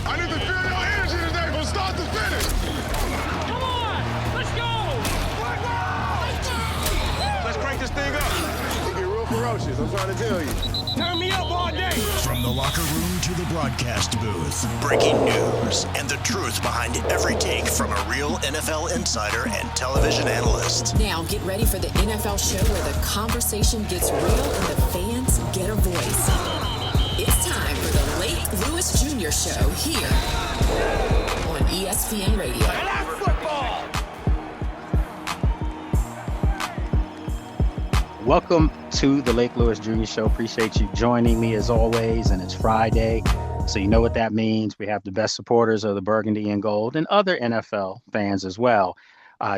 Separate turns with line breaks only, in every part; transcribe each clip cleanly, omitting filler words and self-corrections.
I need to feel your energy today from start to finish.
Come on, let's go.
Let's crank this thing up. It get real ferocious, I'm trying to tell you.
Turn me up all day.
From the locker room to the broadcast booth, breaking news and the truth behind every take from a real NFL insider and television analyst.
Now get ready for the NFL show where the conversation gets real and the fans get a voice. It's time for the Lake Lewis Jr. Show here on ESPN Radio.
And that's football.
Welcome to the Lake Lewis Jr. Show. Appreciate you joining me as always, and it's Friday, so you know what that means. We have the best supporters of the Burgundy and Gold and other NFL fans as well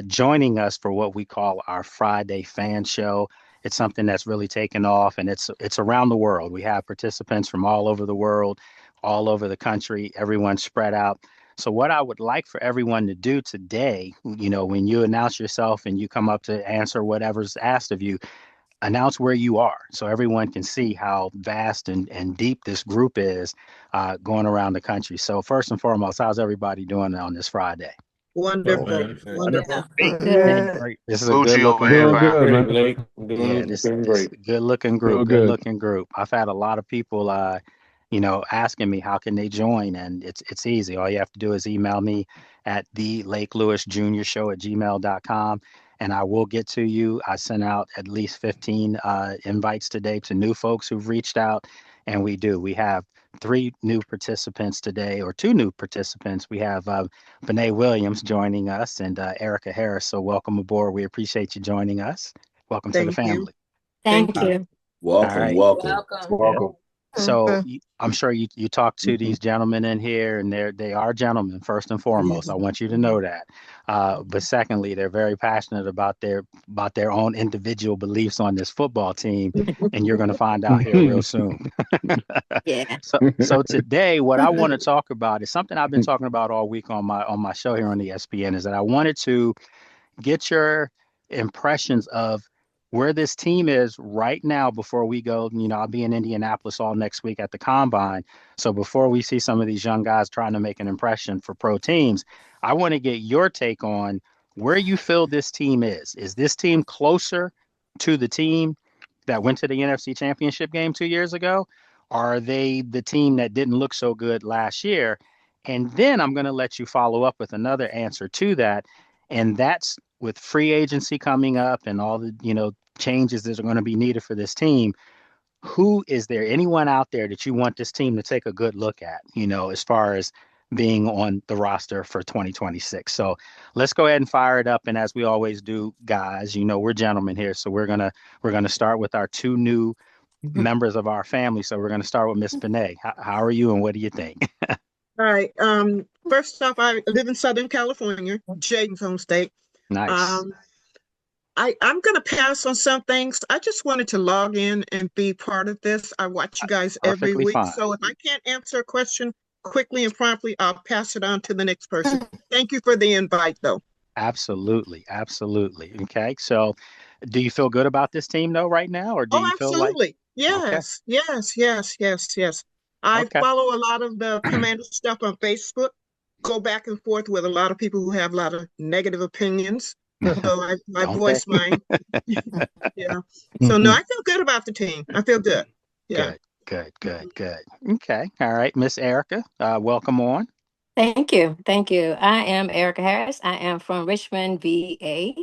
joining us for what we call our Friday Fan Show. It's something that's really taken off, and it's around the world. We have participants from all over the world, all over the country, everyone's spread out. So what I would like for everyone to do today, you know, when you announce yourself and you come up to answer whatever's asked of you, announce where you are so everyone can see how vast and deep this group is going around the country. So first and foremost, how's everybody doing on this Friday?
Wonderful.
Wonderful.
Good.
This is a good looking group. This is a good looking group. Good looking group. I've had a lot of people asking me how can they join, and it's easy. All you have to do is email me at the Lake Lewis Jr. Show at gmail.com. And I will get to you. I sent out at least 15 invites today to new folks who've reached out. And we have 3 new participants today, or 2 new participants. We have Bené Williams joining us and Erica Harris. So welcome aboard. We appreciate you joining us. Welcome to the family.
Thank you.
Welcome,
right.
welcome.
So I'm sure you talked to these gentlemen in here, and they are gentlemen first and foremost. I want you to know that. But secondly, they're very passionate about their own individual beliefs on this football team, and you're going to find out here real soon.
Yeah.
So today, what I want to talk about is something I've been talking about all week on my show here on ESPN. Is that I wanted to get your impressions of where this team is right now before we go. I'll be in Indianapolis all next week at the Combine. So before we see some of these young guys trying to make an impression for pro teams, I want to get your take on where you feel this team is. Is this team closer to the team that went to the NFC Championship game 2 years ago? Or are they the team that didn't look so good last year? And then I'm going to let you follow up with another answer to that. And that's with free agency coming up and all the, changes that are going to be needed for this team. Is there anyone out there that you want this team to take a good look at, as far as being on the roster for 2026? So let's go ahead and fire it up. And as we always do, guys, we're gentlemen here. So we're going to start with our 2 new members of our family. So we're going to start with Miss Bené. How are you and what do you think?
All right. First off, I live in Southern California, Jaden's home state.
Nice.
I'm going to pass on some things. I just wanted to log in and be part of this. I watch you guys every
Perfectly
week.
fine.
So if I can't answer a question quickly and promptly, I'll pass it on to the next person. Thank you for the invite, though.
Absolutely. Okay. So do you feel good about this team, though, right now? Or do you feel like...
Absolutely. Yes. I follow a lot of the Commander stuff on Facebook, go back and forth with a lot of people who have a lot of negative opinions. So I voice mine. Yeah. So no, I feel good about the team. I feel good. Yeah.
Good. Okay. All right. Miss Erica, welcome on.
Thank you. I am Erica Harris. I am from Richmond, VA.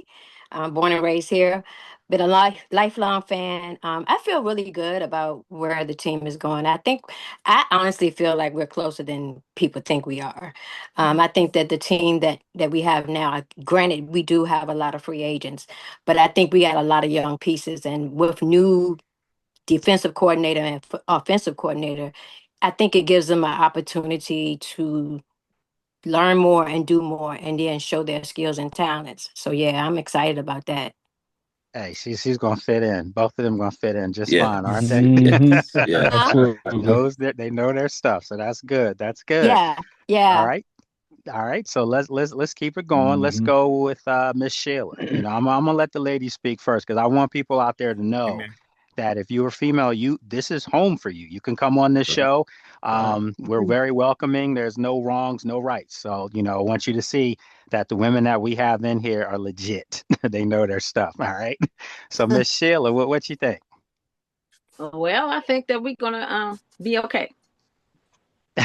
I'm born and raised here. Been a lifelong fan. I feel really good about where the team is going. I honestly feel like we're closer than people think we are. I think that the team that we have now, granted, we do have a lot of free agents, but I think we got a lot of young pieces. And with new defensive coordinator and offensive coordinator, I think it gives them an opportunity to learn more and do more and then show their skills and talents. So yeah, I'm excited about that.
Hey, she's gonna fit in. Both of them gonna fit in just fine, aren't they? They know their stuff, so that's good.
Yeah.
All right. So let's keep it going. Let's go with Miss Sheila. I'm gonna let the ladies speak first because I want people out there to know that if you're a female, this is home for you. You can come on this show. We're very welcoming. There's no wrongs, no rights. So, I want you to see that the women that we have in here are legit. They know their stuff. All right. So, Miss Sheila, what you think?
Well, I think that we're gonna be okay.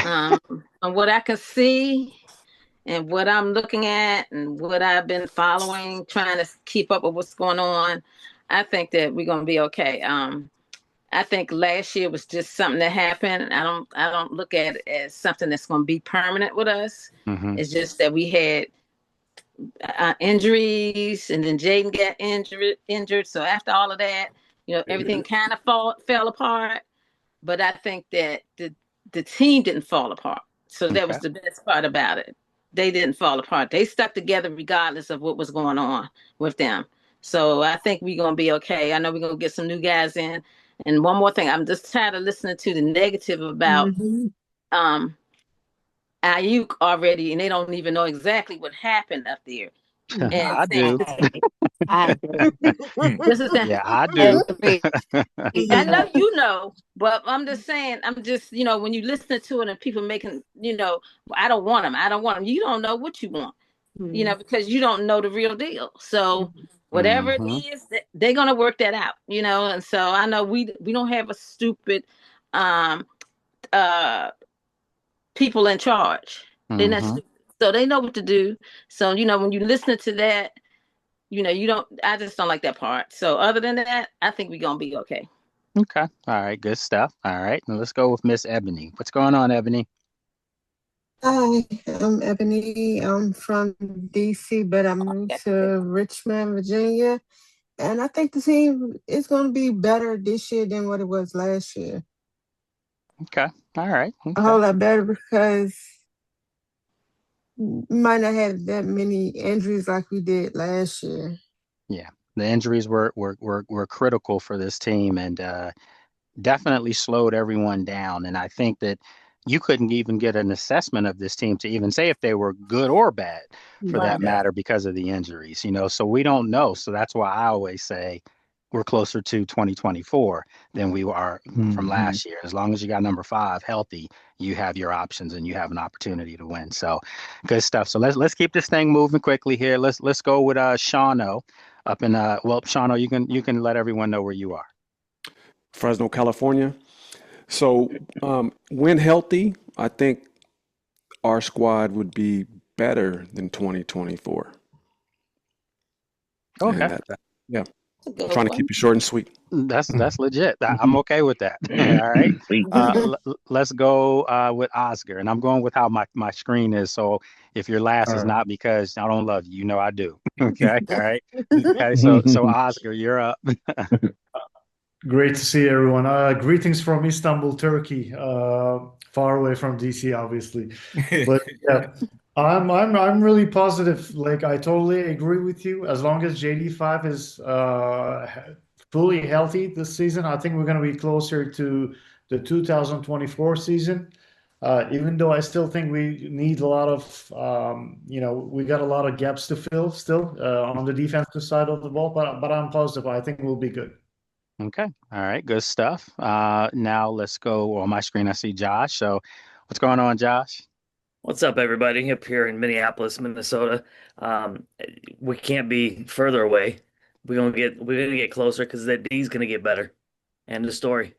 On what I can see and what I'm looking at and what I've been following, trying to keep up with what's going on, I think that we're gonna be okay. I think last year was just something that happened. I don't look at it as something that's gonna be permanent with us.
Mm-hmm.
It's just that we had injuries, and then Jaden got injured. So after all of that, everything kind of fell apart. But I think that the team didn't fall apart. So that was the best part about it. They didn't fall apart. They stuck together regardless of what was going on with them. So I think we're going to be okay. I know we're going to get some new guys in. And one more thing, I'm just tired of listening to the negative about Ayuk already, and they don't even know exactly what happened up there. And
I do.
I do.
This is
Yeah, I do.
I know you know, but I'm just saying, when you listen to it and people making, I don't want them. I don't want them. You don't know what you want, because you don't know the real deal. So whatever it is, they're going to work that out, and so I know we don't have a stupid people in charge. They're not stupid. So they know what to do. So, when you listen to that, I just don't like that part. So other than that, I think we're going to be okay.
Okay. All right. Good stuff. All right. Now let's go with Miss Ebony. What's going on, Ebony?
Hi, I'm Ebony. I'm from DC, but I moved to Richmond, Virginia. And I think the team is going to be better this year than what it was last year.
Okay. All right. Okay.
A whole lot better because we might not have that many injuries like we did last year.
Yeah. The injuries were critical for this team and definitely slowed everyone down. And I think that you couldn't even get an assessment of this team to even say if they were good or bad for that matter because of the injuries, so we don't know. So that's why I always say we're closer to 2024 than we are from last year. As long as you got number 5 healthy, you have your options and you have an opportunity to win. So good stuff. So let's keep this thing moving quickly here. Let's go with Shawno up in Shawno, you can let everyone know where you are.
Fresno, California. So when healthy, I think our squad would be better than 2024.
Okay.
Yeah. I'm trying to keep it short and sweet.
That's legit. I'm okay with that. All right. Let's go with Oscar. And I'm going with how my screen is. So if your last is not because I don't love you, I do. Okay. All right. Okay. So Oscar, you're up.
Great to see everyone. Greetings from Istanbul, Turkey. Far away from DC, obviously. But yeah, I'm really positive. Like I totally agree with you. As long as JD5 is fully healthy this season, I think we're going to be closer to the 2024 season. Even though I still think we need a lot of, we got a lot of gaps to fill still on the defensive side of the ball. But I'm positive. I think we'll be good.
Okay. All right. Good stuff. Now let's go on my screen. I see Josh. So what's going on, Josh?
What's up, everybody? Up here in Minneapolis, Minnesota. We can't be further away. We're gonna get closer because that D's gonna get better. End of story.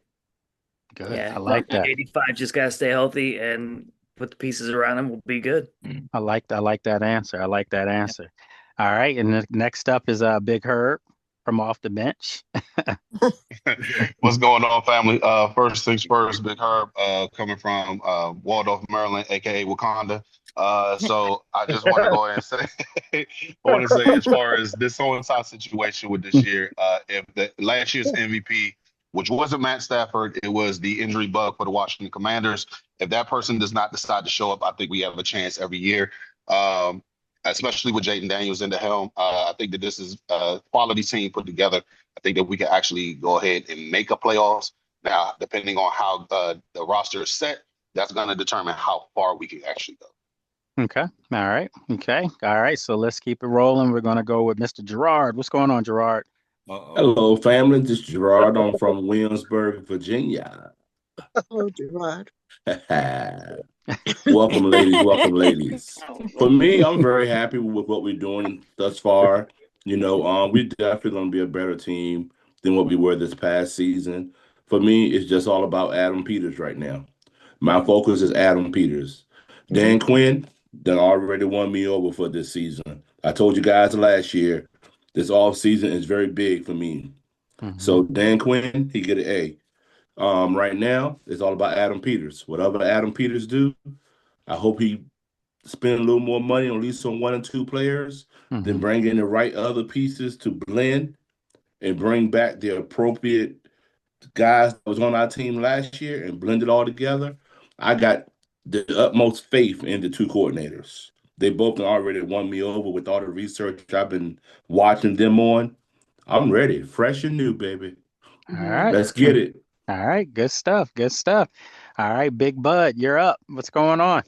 Good. Yeah, I like that.
85 just gotta stay healthy and put the pieces around him. We'll be good.
I like that answer. All right. And next up is Big Herb from off the bench.
What's going on, family? First things first, Big Herb, coming from Waldorf, Maryland, aka Wakanda. So I just want to go ahead and say, as far as this whole entire situation with this year, if the last year's MVP, which wasn't Matt Stafford, it was the injury bug for the Washington Commanders. If that person does not decide to show up, I think we have a chance every year. Especially with Jaden Daniels in the helm. I think that this is a quality team put together. I think that we can actually go ahead and make a playoffs. Now, depending on how the roster is set, that's going to determine how far we can actually go.
Okay. All right. Okay. All right. So let's keep it rolling. We're going to go with Mr. Gerard. What's going on, Gerard?
Hello, family. This is Gerard. I'm from Williamsburg, Virginia.
Oh, Gerard.
Welcome, ladies. Welcome, ladies. For me, I'm very happy with what we're doing thus far. We're definitely going to be a better team than what we were this past season. For me, it's just all about Adam Peters right now. My focus is Adam Peters. Dan Quinn done already won me over for this season. I told you guys last year, this off season is very big for me. So Dan Quinn, he get an A. Right now, it's all about Adam Peters. Whatever Adam Peters do, I hope he spend a little more money on at least on one and two players, then bring in the right other pieces to blend and bring back the appropriate guys that was on our team last year and blend it all together. I got the utmost faith in the two coordinators. They both already won me over with all the research I've been watching them on. I'm ready, fresh and new, baby.
All right.
Let's get it.
All right. Good stuff. Good stuff. All right, Big Bud, you're up. What's going on?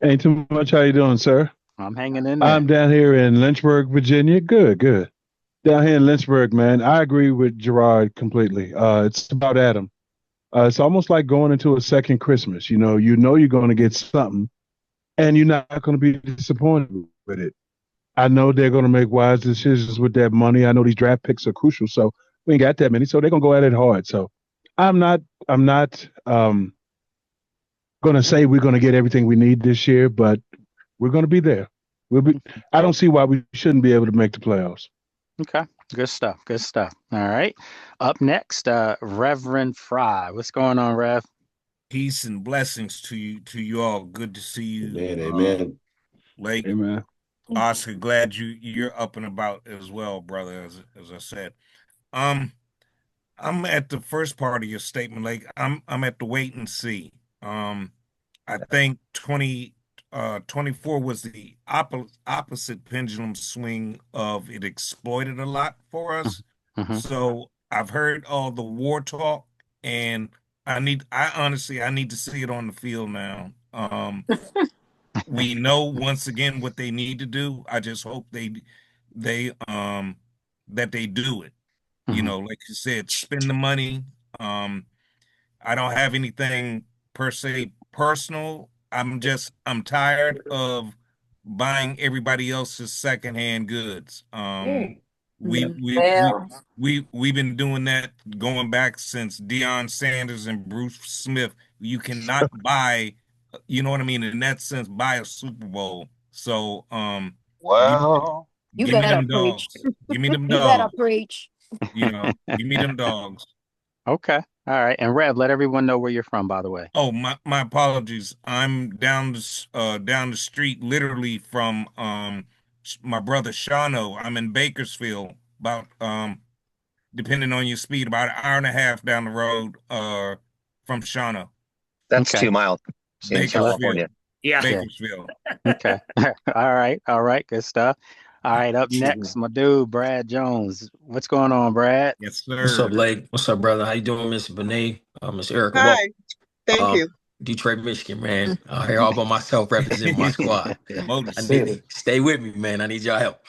Ain't too much. How you doing, sir?
I'm hanging in there.
I'm down here in Lynchburg, Virginia. Good, good. Down here in Lynchburg, man, I agree with Gerard completely. It's about Adam. It's almost like going into a second Christmas. You know you're going to get something, and you're not going to be disappointed with it. I know they're going to make wise decisions with that money. I know these draft picks are crucial, so we ain't got that many, so they're going to go at it hard. So I'm not going to say we're going to get everything we need this year, but we're going to be there. I don't see why we shouldn't be able to make the playoffs.
Okay. Good stuff. Good stuff. All right. Up next, Reverend Fry. What's going on, Rev?
Peace and blessings to you all. Good to see you.
Amen.
Lake.
Amen.
Oscar, glad you're up and about as well, brother, as I said. I'm at the first part of your statement, Lake. I'm at the wait and see. I think 2024 was the opposite pendulum swing of it exploited a lot for us. So I've heard all the war talk, and I need to see it on the field now. We know once again what they need to do. I just hope that they do it. Like you said, spend the money. I don't have anything per se personal. I'm tired of buying everybody else's secondhand goods. We've been doing that going back since Deion Sanders and Bruce Smith. You cannot buy, you know what I mean, in that sense, buy a Super Bowl. So
Well,
You
give me
better
them
preach.
dogs. Give me them
You better
dogs.
preach.
Give me them dogs.
Okay. All right. And Rev, let everyone know where you're from, by the way.
Oh, my apologies. I'm down the street, literally from my brother Shano. I'm in Bakersfield, about depending on your speed, about an hour and a half down the road from Shano.
That's 2 miles in California.
Yeah.
Bakersfield.
Okay. All right. All right. Good stuff. All right. Up next, my dude, Brad Jones. What's going on, Brad?
Yes, sir.
What's up, Blake? What's up, brother? How you doing, Miss Benet? Miss Erica?
Hi. Thank you.
Detroit, Michigan, man. I'm here all by myself representing my squad. Stay with me, man. I need y'all help.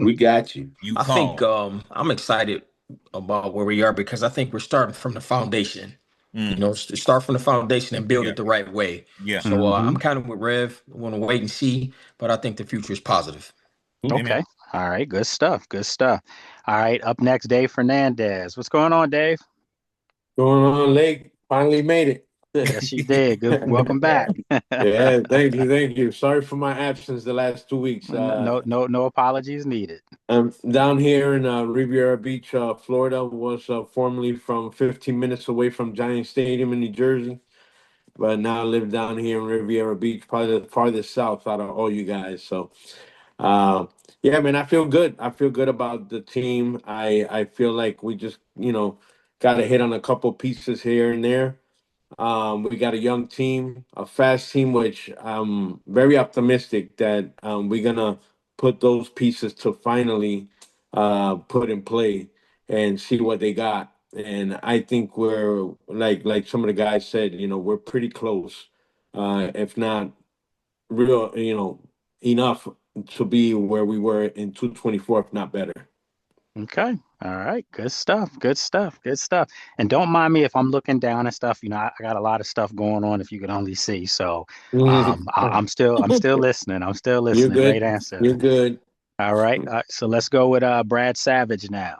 We got you.
I think I'm excited about where we are because I think we're starting from the foundation. Start from the foundation and build it the right way.
Yeah.
So I'm kind of with Rev. I want to wait and see, but I think the future is positive.
Okay. All right. Good stuff. Good stuff. All right. Up next, Dave Fernandez. What's going on, Dave?
Going on, Lake. Finally made it.
Yes, you did. Good. Welcome back.
Yeah, thank you. Sorry for my absence the last 2 weeks.
No apologies needed.
I'm down here in Riviera Beach, Florida. Was formerly from 15 minutes away from Giant Stadium in New Jersey, but now I live down here in Riviera Beach, probably the farthest south out of all you guys. So, yeah, man, I feel good. I feel good about the team. I feel like we just got to hit on a couple pieces here and there. We got a young team, a fast team, which I'm very optimistic that we're gonna put those pieces to finally put in play and see what they got. And I think we're like some of the guys said, we're pretty close, if not real, enough to be where we were in 224, if not better.
Okay. All right. Good stuff. Good stuff. Good stuff. And don't mind me if I'm looking down and stuff. I got a lot of stuff going on if you could only see. So I'm still listening. I'm still
You're
listening. Great
good.
answer.
You're good.
All right. So let's go with Brad Savage now.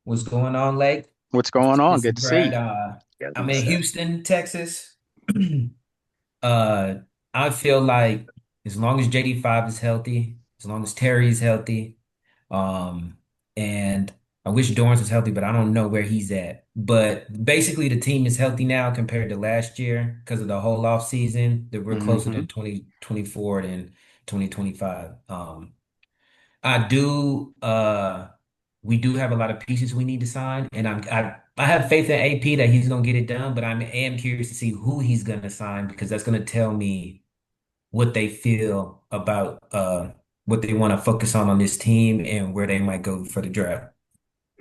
What's going on, Lake?
What's going on?
This
Good
is
to see
Brad.
you.
I'm in Houston, Texas. I feel like as long as JD5 is healthy, as long as Terry is healthy, and I wish Dorrance was healthy, but I don't know where he's at. But basically, the team is healthy now compared to last year because of the whole off season. That we're closer to 2024 than 2025. I do. We do have a lot of pieces we need to sign, and I have faith in AP that he's gonna get it done. But I am curious to see who he's gonna sign because that's gonna tell me what they feel about what they want to focus on this team and where they might go for the draft.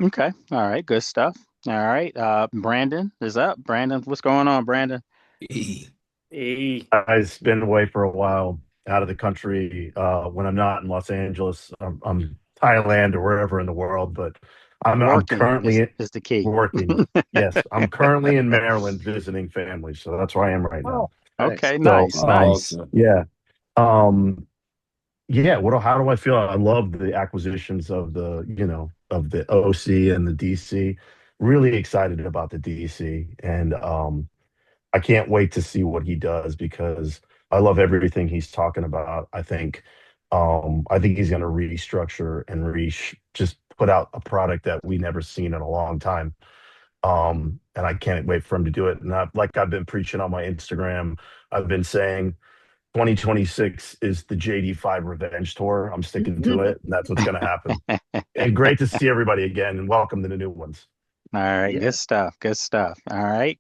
Okay. All right. Good stuff. All right. Brandon is up. Brandon, what's going on, Brandon?
I've been away for a while, out of the country. When I'm not in Los Angeles, I'm Thailand or wherever in the world. But I'm currently
is the key.
Working. Yes, I'm currently in Maryland visiting family, so that's where I am right now.
Okay. Nice. Nice.
Yeah. Yeah. How do I feel? I love the acquisitions of the OC and the DC. Really excited about the DC, and I can't wait to see what he does because I love everything he's talking about. I think he's going to restructure and just put out a product that we never seen in a long time. And I can't wait for him to do it. And I've been preaching on my Instagram, I've been saying 2026 is the JD5 revenge tour. I'm sticking to it, and that's what's going to happen. And great to see everybody again, and welcome to the new ones.
All right. Good stuff. Good stuff. All right.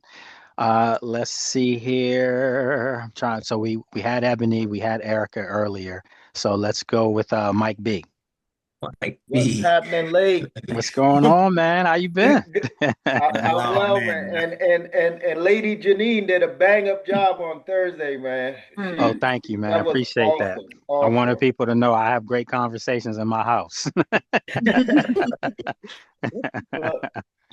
Let's see here. I'm trying. So we had Ebony, we had Erica earlier. So let's go with Mike B.
What's happening, Lake?
What's going on, man? How you been?
I'm well, man. And Lady Janine did a bang up job on Thursday, man.
Oh, thank you, man. I appreciate that.
Awesome.
I wanted people to know I have great conversations in my house.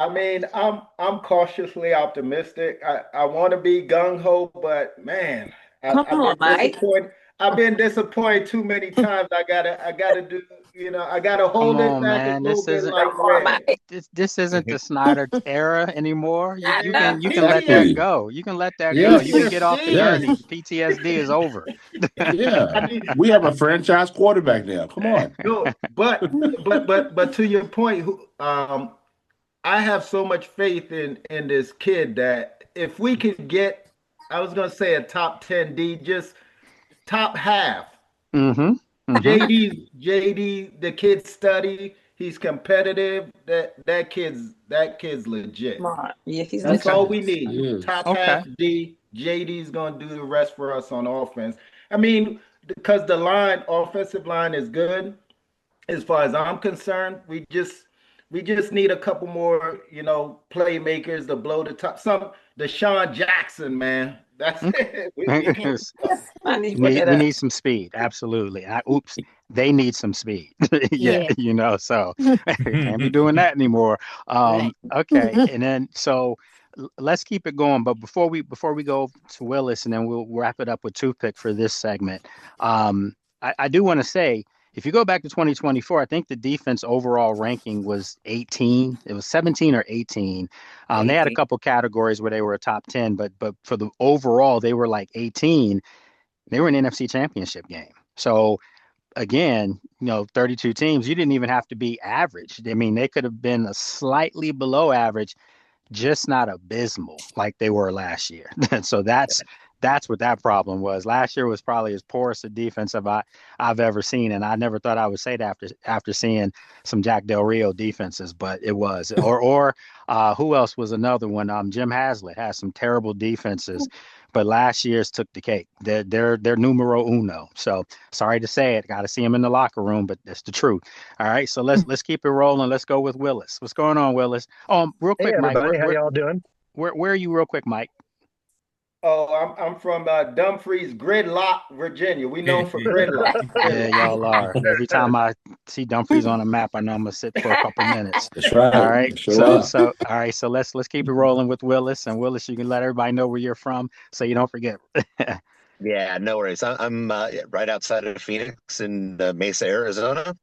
I mean, I'm cautiously optimistic. I want to be gung ho, but man, I've been disappointed too many times. I gotta do. I gotta hold it back a little bit.
This isn't the Snyder era anymore. You can let that go. You can let that go. You can get off the journey. PTSD is over.
Yeah, we have a franchise quarterback now. Come on.
No, but to your point, I have so much faith in this kid that if we could get, I was gonna say a top 10 D, just top half. JD, the kid study. He's competitive. That kid's legit.
Yeah,
that's all we need. Top half D. JD's gonna do the rest for us on offense. I mean, because the offensive line is good. As far as I'm concerned, we just need a couple more, playmakers to blow the top. Deshaun Jackson, man. That's it. We
need some speed. Absolutely. They need some speed. So can't be doing that anymore. Okay. And then, so let's keep it going. But before we go to Willis, and then we'll wrap it up with Toothpick for this segment. I do want to say, if you go back to 2024, I think the defense overall ranking was 18. It was 17 or 18. They had a couple categories where they were a top 10, but for the overall, they were like 18. They were an NFC championship game. So again, 32 teams, you didn't even have to be average. I mean, they could have been a slightly below average, just not abysmal like they were last year. So that's what that problem was. Last year was probably as porous a defense I've ever seen, and I never thought I would say that after seeing some Jack Del Rio defenses, but it was. Or who else was another one? Jim Haslett has some terrible defenses, but last year's took the cake. They're numero uno. So sorry to say it, got to see him in the locker room, but that's the truth. All right, so let's keep it rolling. Let's go with Willis. What's going on, Willis? Real quick,
hey,
Mike.
How y'all doing?
Where are you, real quick, Mike?
Oh, I'm from Dumfries, Gridlock, Virginia. We known for gridlock.
Yeah, y'all are. Every time I see Dumfries on a map, I know I'm gonna sit for a couple minutes.
That's right.
All right.
Sure.
So all right. So let's keep it rolling with Willis. And Willis, you can let everybody know where you're from, so you don't forget.
Yeah, no worries. I'm right outside of Phoenix in Mesa, Arizona.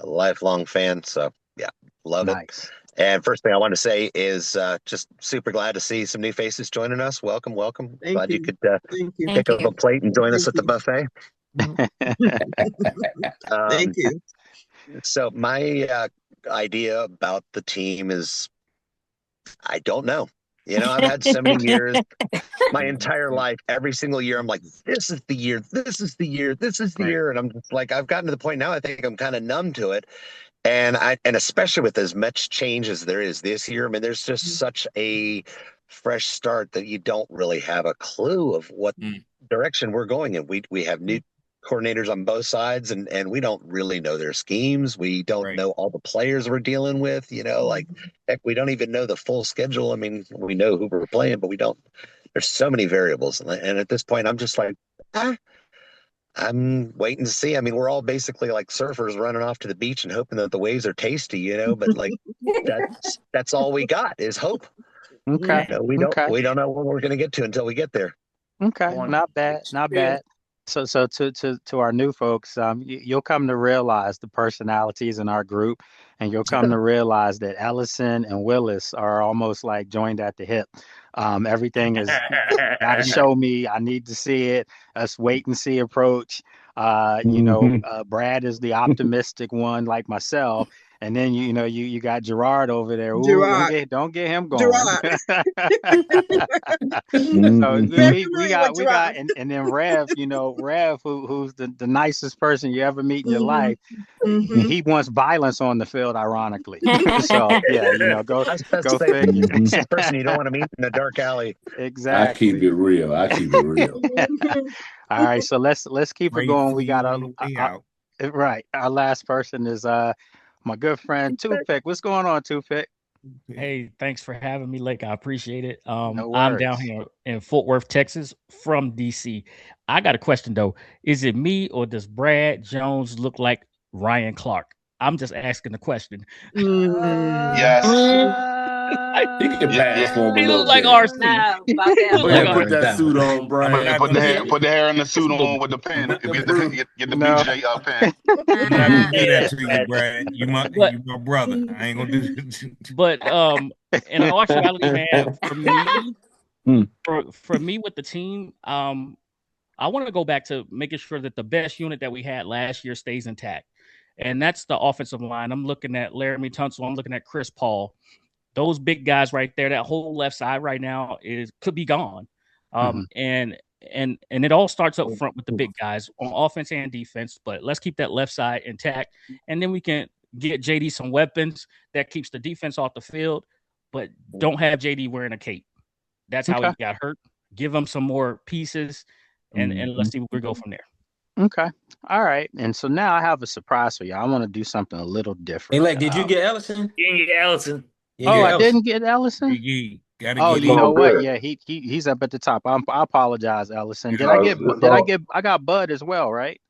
Lifelong fan, so yeah, love it.
Nice.
And first thing I want to say is just super glad to see some new faces joining us. Welcome, welcome. Glad you could pick up a plate and join us at the buffet.
Thank you.
So my idea about the team is, I don't know. You know, I've had so many years, my entire life, every single year, I'm like, this is the year, this is the year, this is the year. And I'm just like, I've gotten to the point now, I think I'm kind of numb to it. And especially with as much change as there is this year, I mean, there's just such a fresh start that you don't really have a clue of what direction we're going in. We have new coordinators on both sides, and we don't really know their schemes. We don't know all the players we're dealing with, you know, like heck, we don't even know the full schedule. I mean, we know who we're playing, but we don't. There's so many variables. And at this point, I'm just like, I'm waiting to see. I mean, we're all basically like surfers running off to the beach and hoping that the waves are tasty, you know, but like that's all we got is hope.
Okay.
You know, we don't know what we're going to get to until we get there.
Okay. Not bad. Not bad. So to our new folks, you'll come to realize the personalities in our group, and you'll come to realize that Ellison and Willis are almost like joined at the hip. Everything is got to show me. I need to see it. Us wait and see approach. Brad is the optimistic one, like myself. And then you got Gerard over there. Ooh,
Gerard.
don't get him going. So we got and then Rev, Rev, who's the nicest person you ever meet in your life. He wants violence on the field, ironically. So yeah, go figure.
He's the person you don't want to meet in the dark alley.
Exactly.
I keep it real.
All right, so let's keep it going. We got our last person is my good friend Toothpick. What's going on, Toothpick?
Hey, thanks for having me, Lake. I appreciate it.
No
I'm
worries.
down here in Fort Worth, Texas, from DC. I got a question though. Is it me or does Brad Jones look like Ryan Clark? I'm just asking the question.
Yes.
He can pass for him a
He
little
look like
bit.
RC.
Go ahead and put that suit on, Brian.
Put the hair in the suit on with the pen. Get the BJ pen.
I'm not gonna do that to you, Brad. You my brother. I ain't gonna do this.
But in all actuality, man, for me with the team, I want to go back to making sure that the best unit that we had last year stays intact. And that's the offensive line. I'm looking at Laramie Tunsil. I'm looking at Chris Paul. Those big guys right there, that whole left side right now could be gone. And it all starts up front with the big guys on offense and defense. But let's keep that left side intact. And then we can get JD some weapons that keeps the defense off the field, but don't have JD wearing a cape. That's how he got hurt. Give him some more pieces, and let's see where we go from there.
Okay. All right. And so now I have a surprise for you. I want to do something a little different.
Hey, like, did you get Ellison?
You didn't get Ellison.
I didn't get Ellison?
You
know what? Yeah, he's up at the top. I apologize, Ellison. I got Bud as well, right?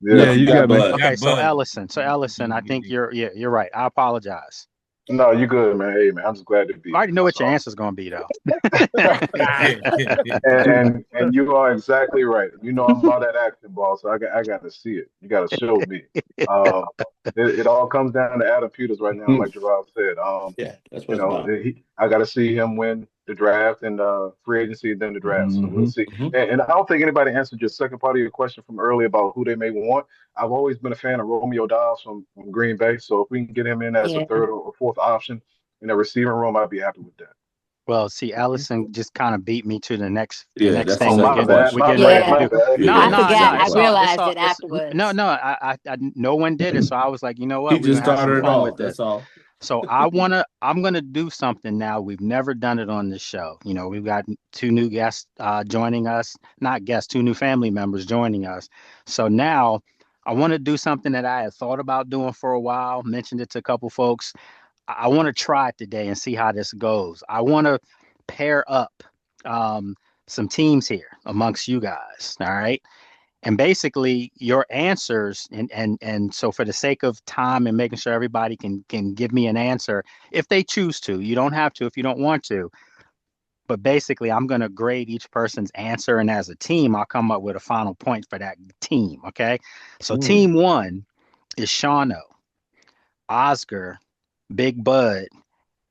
Yeah, you got Bud.
Okay, so Ellison, I think you're right. I apologize.
No, you good, man. Hey, man, I'm just glad to be.
I already know what your answer's going to be, though.
and you are exactly right. You know I'm about that action ball, so I got to see it. You got to show me. It all comes down to Adam Peters right now, like Gerard said.
That's what
I got to see him win the draft and free agency and then the draft. So we'll see. And I don't think anybody answered your second part of your question from earlier about who they may want. I've always been a fan of Romeo Dobbs from Green Bay. So if we can get him in as a third or fourth option in the receiving room, I'd be happy with that.
Well, see, Ellison just kind of beat me to the next thing.
I
realized it afterwards.
No, no one did it. So I was like, you know what?
He just started it off. That's all.
So I'm gonna do something now. We've never done it on this show. You know, we've got two new guests joining us, not guests, two new family members joining us. So now I want to do something that I had thought about doing for a while, mentioned it to a couple folks. I want to try it today and see how this goes. I want to pair up some teams here amongst you guys. All right. And basically your answers, and so for the sake of time and making sure everybody can give me an answer if they choose to. You don't have to if you don't want to. But basically, I'm going to grade each person's answer, and as a team, I'll come up with a final point for that team. Okay. So team 1 is Shauno, Oscar, Big Bud,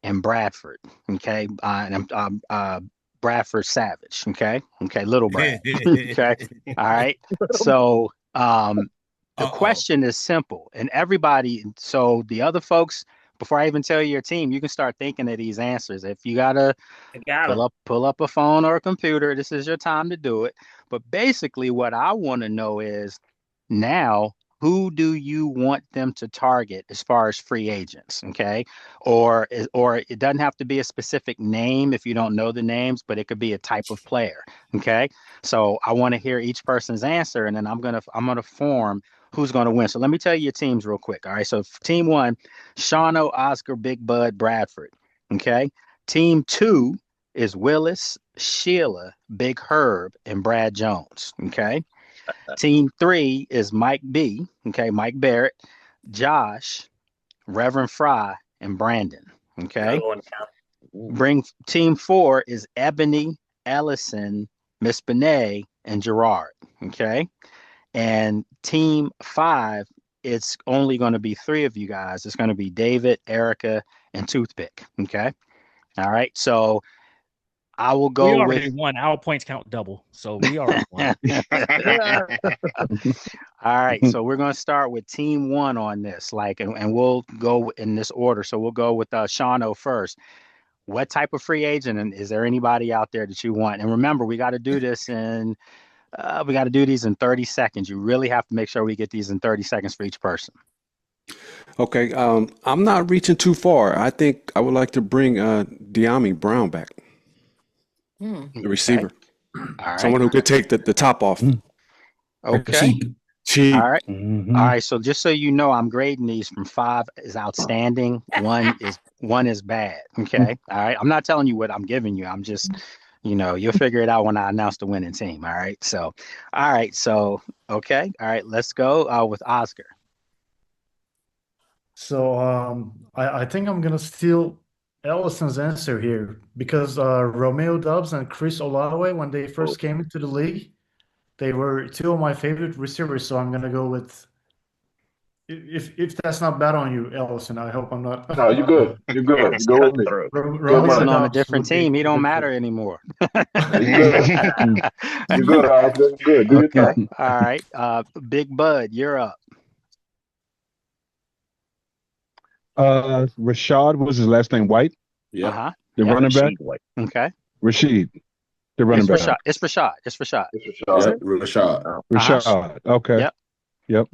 and Bradford. Okay. Bradford Savage. Okay. Little Brad. Okay. All right. So the question is simple, and everybody. So the other folks, before I even tell you your team, you can start thinking of these answers. If you gotta pull up a phone or a computer, this is your time to do it. But basically, what I want to know is now, who do you want them to target as far as free agents? Okay. Or it doesn't have to be a specific name if you don't know the names, but it could be a type of player. Okay. So I want to hear each person's answer, and then I'm gonna form who's going to win. So let me tell you your teams real quick. All right. So team 1, Shauno, Oscar, Big Bud, Bradford. Okay. Team 2 is Willis, Sheila, Big Herb, and Brad Jones. Okay. Team 3 is Mike B. Okay. Mike Barrett, Josh, Reverend Fry, and Brandon. Okay. Team 4 is Ebony, Ellison, Miss Benet, and Gerard. Okay. And team 5, it's only going to be 3 of you guys. It's going to be David, Erica, and Toothpick. Okay. All right. So I will go
we already
with
won. Our points count double. So we already won.
All right. So we're going to start with team 1 on this, and we'll go in this order. So we'll go with Shauno first. What type of free agent, and is there anybody out there that you want? And remember, we got to do this we got to do these in 30 seconds. You really have to make sure we get these in 30 seconds for each person.
Okay. I'm not reaching too far. I think I would like to bring De'Ami Brown back, the receiver.
All right.
Someone who could take the top off.
Okay.
Cheap.
All right. All right. So just so you know, I'm grading these from 5 is outstanding. 1 is bad. Okay. All right. I'm not telling you what I'm giving you. I'm just, you'll figure it out when I announce the winning team. All right. So, okay. All right. Let's go with Oscar.
So I think I'm gonna steal Ellison's answer here because Romeo Doubs and Chris Olave, when they first came into the league, they were 2 of my favorite receivers. So I'm gonna go with. If that's not bad on you, Ellison, I hope I'm not.
No, you're good. You're good. You go with me.
Ellison on a different team. He don't matter anymore.
You're good, Oscar. Good. Do your thing.
All right. Big Bud, you're up.
Rashad was his last name, White.
Yeah.
Uh-huh.
The running back.
Okay.
Rashid, the running back.
It's Rashad.
Yeah, Rashad.
Rashad. Okay. Yep.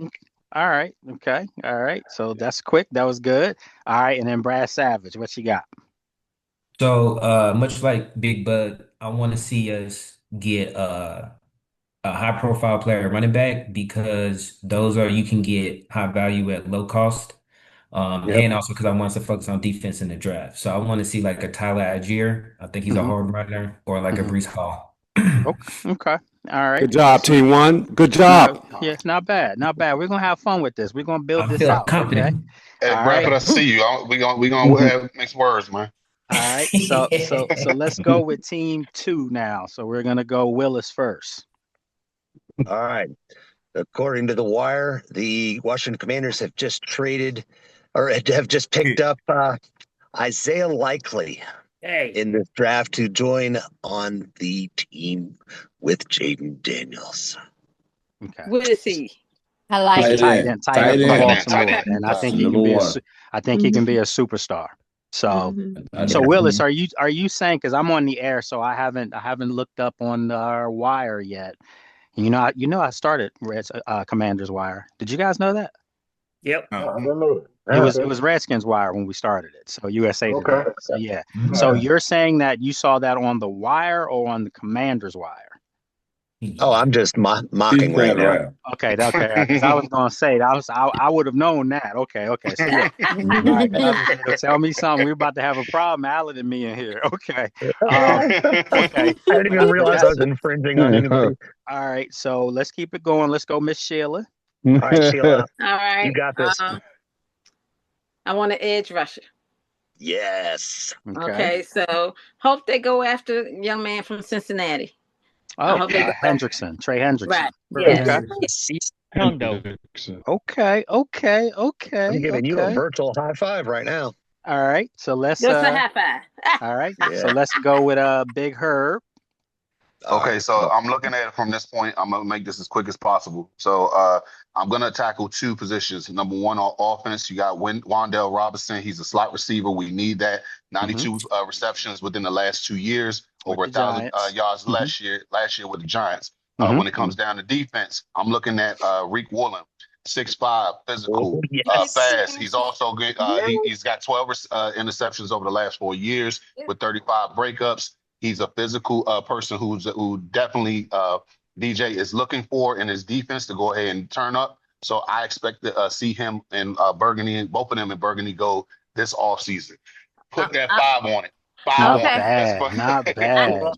All right. Okay. All right. So that's quick. That was good. All right. And then Brad Savage, what you got?
So much like Big Bud, I want to see us get a high profile player running back because you can get high value at low cost. And also because I want us to focus on defense in the draft. So I want to see like a Tyler Algier. I think he's a hard runner, or like a Brees Hall.
Okay. All right.
Good job, Team 1. Good job.
Yeah, it's not bad. Not bad. We're gonna have fun with this. We're gonna build
I
this
feel
out.
confident.
Okay.
Hey, Bradford, I see you. We gonna have mixed words, man.
All right. So let's go with team 2 now. So we're gonna go Willis first.
All right. According to the Wire, the Washington Commanders have just traded or have just picked up Isaiah Likely in this draft to join on the team with Jaden Daniels.
Okay.
What is he?
I like it.
Tight end from Baltimore, and I think he can be he can be a superstar. So, so Willis, are you saying, because I'm on the air, so I haven't looked up on our Wire yet. I started Commanders Wire. Did you guys know that?
Yep.
I don't know.
It was Redskins Wire when we started it. So USA Today. So, yeah. So you're saying that you saw that on the Wire or on the Commanders Wire?
Oh, I'm just mocking right now.
Okay, because I was gonna say that I would have known that. Okay. So yeah. All right, 'cause I was gonna tell me something. We're about to have a problem, Alan and me in here. Okay. Okay.
I didn't even realize I was infringing on anybody.
All right, so let's keep it going. Let's go, Miss Sheila.
All right, Sheila.
All right.
You got this.
I want an edge rusher.
Yes.
Okay, so hope they go after young man from Cincinnati.
Oh, Hendrickson, Trey Hendrickson.
Right. Yes.
Hondo.
Okay.
I'm giving you a virtual high five right now.
All right, so let's.
Just a high five.
All right, so let's go with Big Herb.
Okay, so I'm looking at it from this point. I'm gonna make this as quick as possible. So I'm gonna tackle two positions. Number one, on offense, you got Wandale Robinson. He's a slot receiver. We need that. 92 receptions within the last 2 years, over 1,000 yards last year with the Giants. When it comes down to defense, I'm looking at Reek Woolen, 6'5", physical, fast. He's also good. He's got 12 interceptions over the last 4 years with 35 breakups. He's a physical person who definitely DJ is looking for in his defense to go ahead and turn up. So I expect to see him and Burgundy, both of them in Burgundy, go this offseason. Put that 5 on it. 5
Not
on
bad.
it.
Not bad.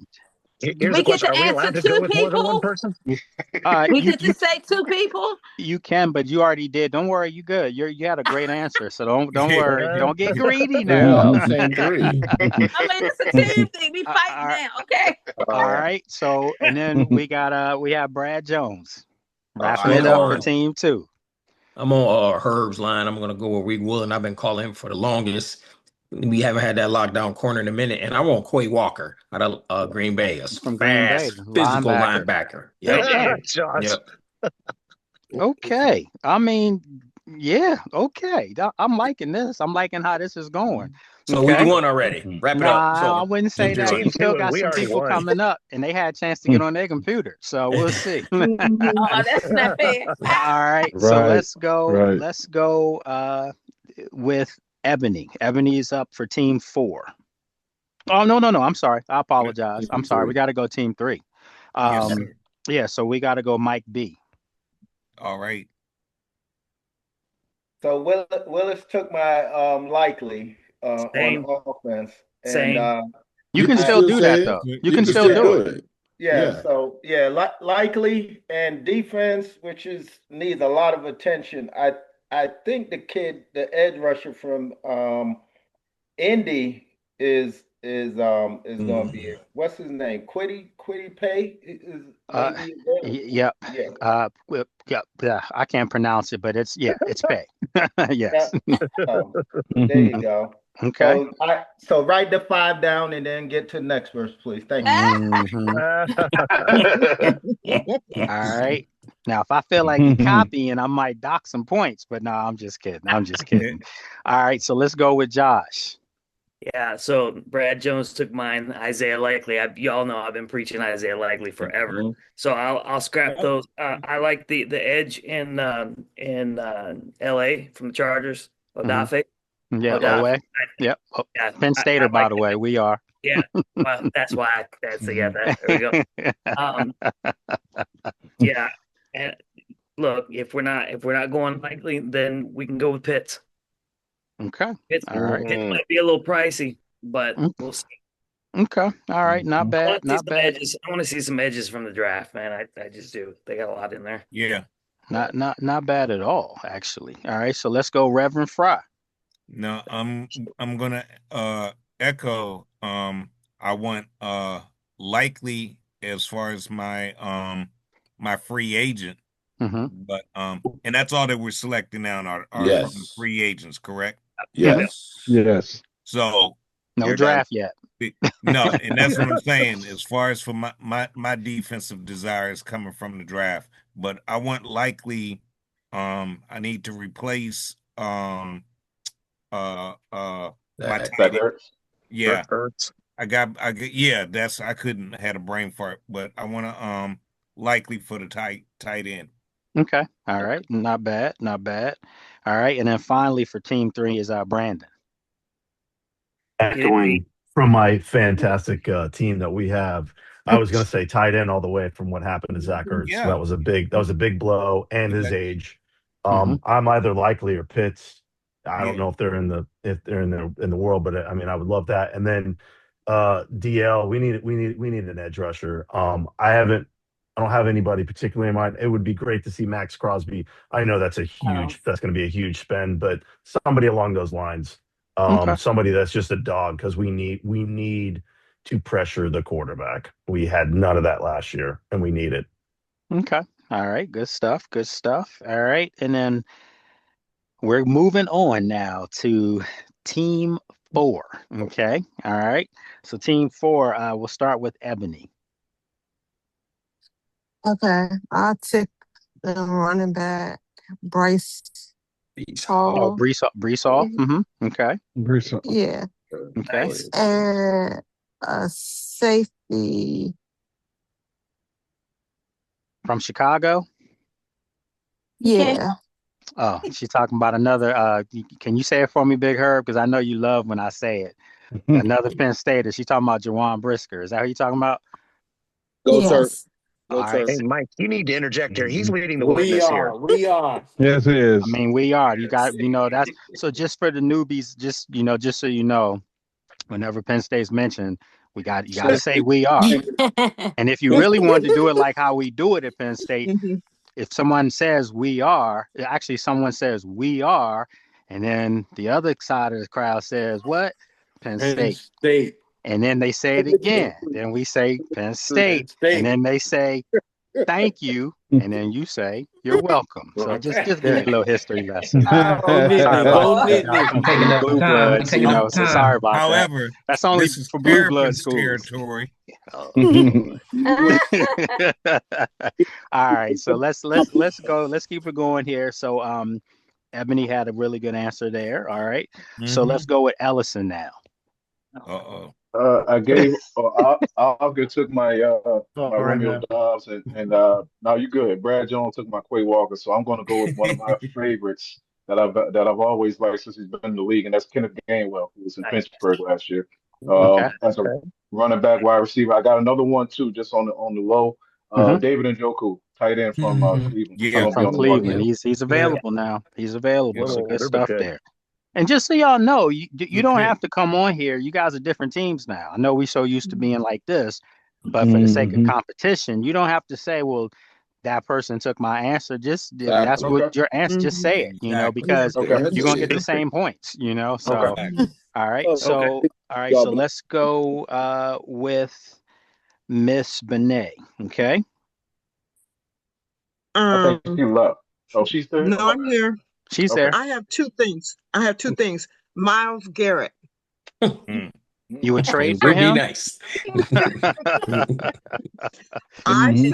Here's the question: are we allowed to go with more than one person?
We get to say 2 people.
You can, but you already did. Don't worry, you good. You had a great answer, so don't worry. Don't get greedy now.
I'm saying 3.
I mean, it's a team thing. We fighting now, okay?
All right. So, and then we have Brad Jones wrapping it up for team 2.
I'm on Herb's line. I'm gonna go with Reek Woolen. I've been calling him for the longest. We haven't had that lockdown corner in a minute, and I want Quay Walker out of Green Bay.
From Green Bay,
physical linebacker.
Yep.
Okay. I mean, yeah. Okay. I'm liking this. I'm liking how this is going.
So we won already. Wrap it up. So,
I wouldn't say that. You still got some people coming up, and they had a chance to get on their computer. So we'll see.
Oh, that's not fair.
All right. So let's go. Let's go with Ebony. Ebony is up for team 4. Oh, no. I'm sorry. I apologize. I'm sorry. We got to go team 3. Yeah, so we got to go Mike B.
All right.
So Willis took my likely on offense. And
you can still do that though. You can still do it.
Yeah. So likely and defense, which needs a lot of attention. I think the edge rusher from Indy is going to be it. What's his name? Quiddy Pay is.
Yeah. I can't pronounce it, but it's Pay. Yes.
There you go.
Okay.
So write the 5 down and then get to the next verse, please. Thank you.
All right. Now, if I feel like you're copying, I might dock some points, but no, I'm just kidding. All right. So let's go with Josh.
Yeah, so Brad Jones took mine, Isaiah Likely. Y'all know I've been preaching Isaiah Likely forever. So I'll scrap those. I like the edge in LA from the Chargers, Odafe.
Yeah, Owe. Yep. Penn Stater, by the way, we are.
Yeah, well, that's why. There we go. Yeah, and look, if we're not going Likely, then we can go with Pitts.
Okay.
It might be a little pricey, but we'll see.
Okay. All right. Not bad. Not bad.
I want to see some edges from the draft, man. I just do. They got a lot in there.
Yeah.
Not bad at all, actually. All right. So let's go Reverend Fry.
No, I'm gonna echo. I want Likely as far as my my free agent. But and that's all that we're selecting now are free agents, correct?
Yes.
So
no draft yet.
No, and that's what I'm saying. As far as for my defensive desires coming from the draft, but I want Likely. I need to replace my tight end. Yeah, I got I couldn't had a brain fart, but I want to Likely for the tight end.
Okay. All right. Not bad. All right. And then finally for team 3 is Brandon.
Echoing from my fantastic team that we have, I was going to say tight end all the way from what happened to Zach Ertz.
Yeah.
That was a big blow, and his age.
Mm-hmm.
I'm either Likely or Pitts. I don't know if they're in the world, but I mean, I would love that. And then DL, we need an edge rusher. I don't have anybody particularly in mind. It would be great to see Max Crosby. I know that's going to be a huge spend, but somebody along those lines.
Okay.
Somebody that's just a dog, because we need to pressure the quarterback. We had none of that last year, and we need it.
Okay. All right. Good stuff. Good stuff. All right. And then we're moving on now to Team 4. Okay. All right. So Team 4, we'll start with Ebony.
Okay, I'll take the running back, Bryce
Oh,
Hall.
Brees Hall. Mm-hmm. Okay.
Brees Hall.
Yeah.
Okay.
And a safety.
From Chicago?
Yeah.
Oh, she's talking about another. Can you say it for me, Big Herb? Because I know you love when I say it. Another Penn Stater. She's talking about Jawan Brisker. Is that who you're talking about?
Go, sir.
Yes.
All right.
Hey, Mike, you need to interject here. He's leading the
We
witness here.
are.
Yes, it is.
I mean, we are. You got, that's so just for the newbies, just so you know, whenever Penn State's mentioned, you got to say we are. And if you really wanted to do it like how we do it at Penn State, if someone says we are, actually someone says we are, and then the other side of the crowd says what? Penn State. And then they say it again. Then we say Penn State. And then they say thank you. And then you say you're welcome. So just give me a little history lesson. Sorry about that. Blue Bloods, so sorry about
However,
that. That's only
this is
for Blue Blood
Terrapin's
schools.
territory.
All right, so let's go. Let's keep it going here. So Ebony had a really good answer there. All right. So let's go with Ellison now.
Oscar took my Romeo Dobbs, and now you good. Brad Jones took my Quay Walker, so I'm going to go with one of my favorites that I've always liked since he's been in the league, and that's Kenneth Gainwell, who was in Pittsburgh last year. As a running back, wide receiver, I got another one too, just on the low. David Njoku, tight end from Cleveland.
Yeah, from Cleveland. He's available now. He's available. So good stuff there. And just so y'all know, you don't have to come on here. You guys are different teams now. I know we're so used to being like this, but for the sake of competition, you don't have to say, well, that person took my answer. Just that's what your answer. Just say it, because you're gonna get the same points, So all right. So So let's go with Miss Benet. Okay.
I think she left. Oh, she's there?
No, I'm here.
She's there.
I have two things. Miles Garrett.
You would trade for him?
Be nice.
I